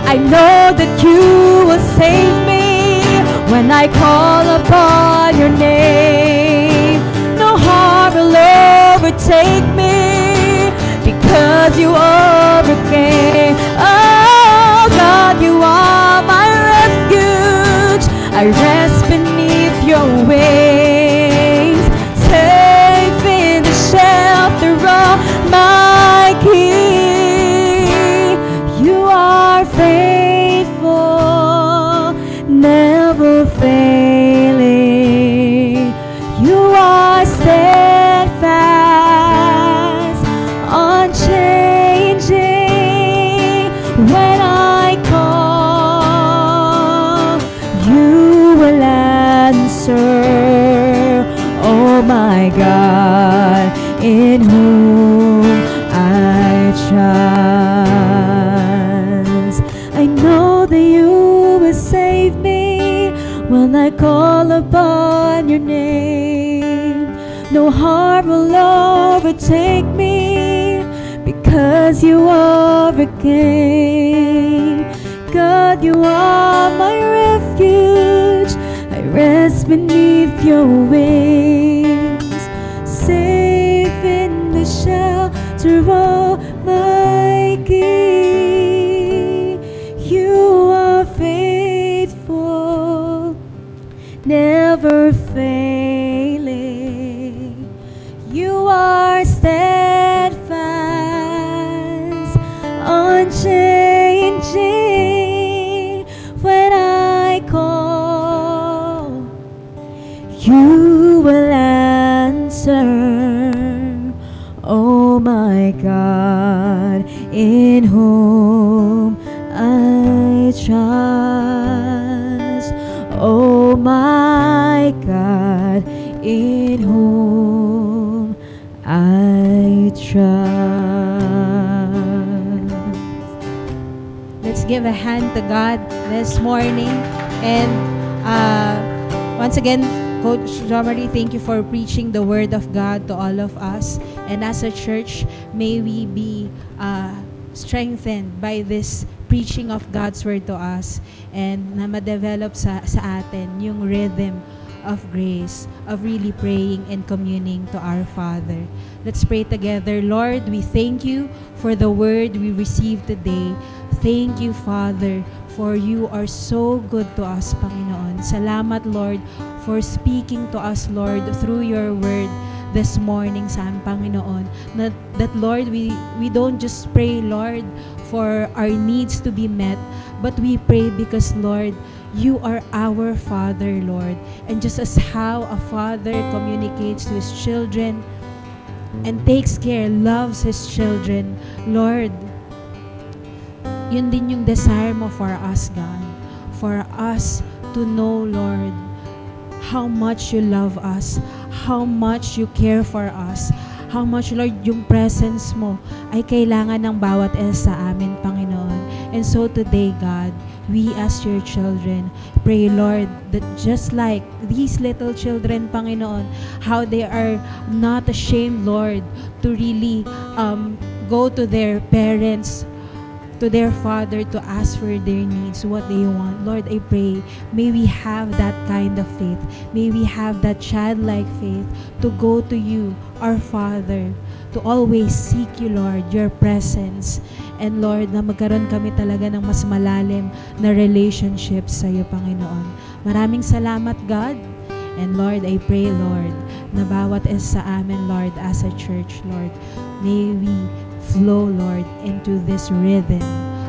I know that you will save me when I call upon your name. No harm will overtake me because you overcame. Oh God, you are my refuge. I rest beneath your wings, safe in the shelter of my King. You are faithful, never failing. You are steadfast, unchanging. when I call upon your name. No harm will overtake me, because you overcame. God, you are my refuge. I rest beneath your wings, safe in the shelter of my King. You are faithful, never failing. You are steadfast, unchanging. When I call, you will answer. Oh my God, in whom I trust. Oh my God, in whom I trust. Let's give a hand to God this morning. And once again, Coach Jomari, thank you for preaching the Word of God to all of us. And as a church, may we be strengthened by this preaching of God's Word to us, and na ma-develop sa atin yung rhythm of grace, of really praying and communing to our Father. Let's pray together. Lord, we thank you for the word we received today. Thank you, Father, for you are so good to us, Panginoon. Salamat, Lord, for speaking to us, Lord, through your word this morning sa amin, Panginoon. That Lord, we don't just pray, Lord, for our needs to be met, but we pray because, Lord, you are our Father, Lord. And just as how a father communicates to his children and takes care, loves his children, Lord, yun din yung desire mo for us, God. For us to know, Lord, how much you love us, how much you care for us, how much, Lord, yung presence mo ay kailangan ng bawat isa sa amin, Panginoon. And so today, God, we as your children, pray, Lord, that just like these little children, Panginoon, how they are not ashamed, Lord, to really go to their parents, to their father, to ask for their needs, what they want. Lord, I pray, may we have that kind of faith. May we have that childlike faith to go to you, our Father, to always seek you, Lord, your presence. And Lord, na magkaroon kami talaga ng mas malalim na relationship sa iyo, Panginoon. Maraming salamat, God. And Lord, I pray, Lord, na bawat isa sa amin, Lord, as a church, Lord, may we flow, Lord, into this rhythm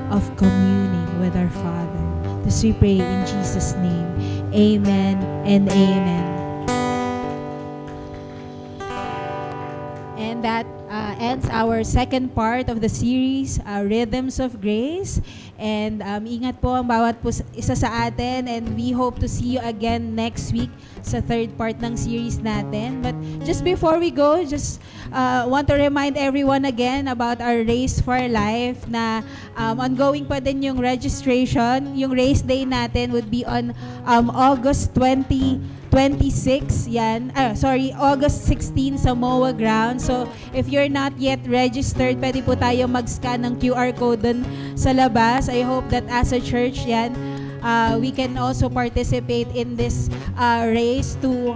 of communing with our Father. This we pray in Jesus' name. Amen and amen. And that ends our second part of the series, Rhythms of Grace. And ingat po ang bawat po isa sa atin, and we hope to see you again next week sa third part ng series natin. But just before we go, just want to remind everyone again about our Race for Life na ongoing pa din yung registration. Yung race day natin would be on August 26, August 16 sa MOA ground. So, if you're not yet registered, pwede po tayo mag-scan ng QR code dun sa labas. I hope that as a church, we can also participate in this race to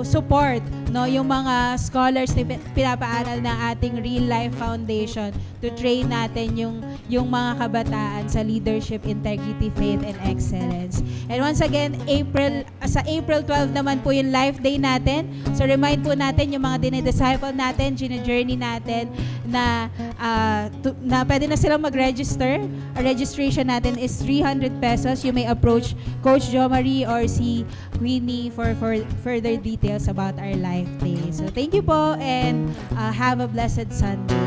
support yung mga scholars na pinapaaral ng ating Real Life Foundation, to train natin yung mga kabataan sa leadership, integrity, faith, and excellence. And once again, sa April 12 naman po yung Life Day natin. So remind po natin yung mga dinidisciple natin, journey natin na pwede na silang mag-register. Our registration natin is 300 pesos. You may approach Coach Jomari or si Queenie for further details about our Life Day. So thank you po, and have a blessed Sunday.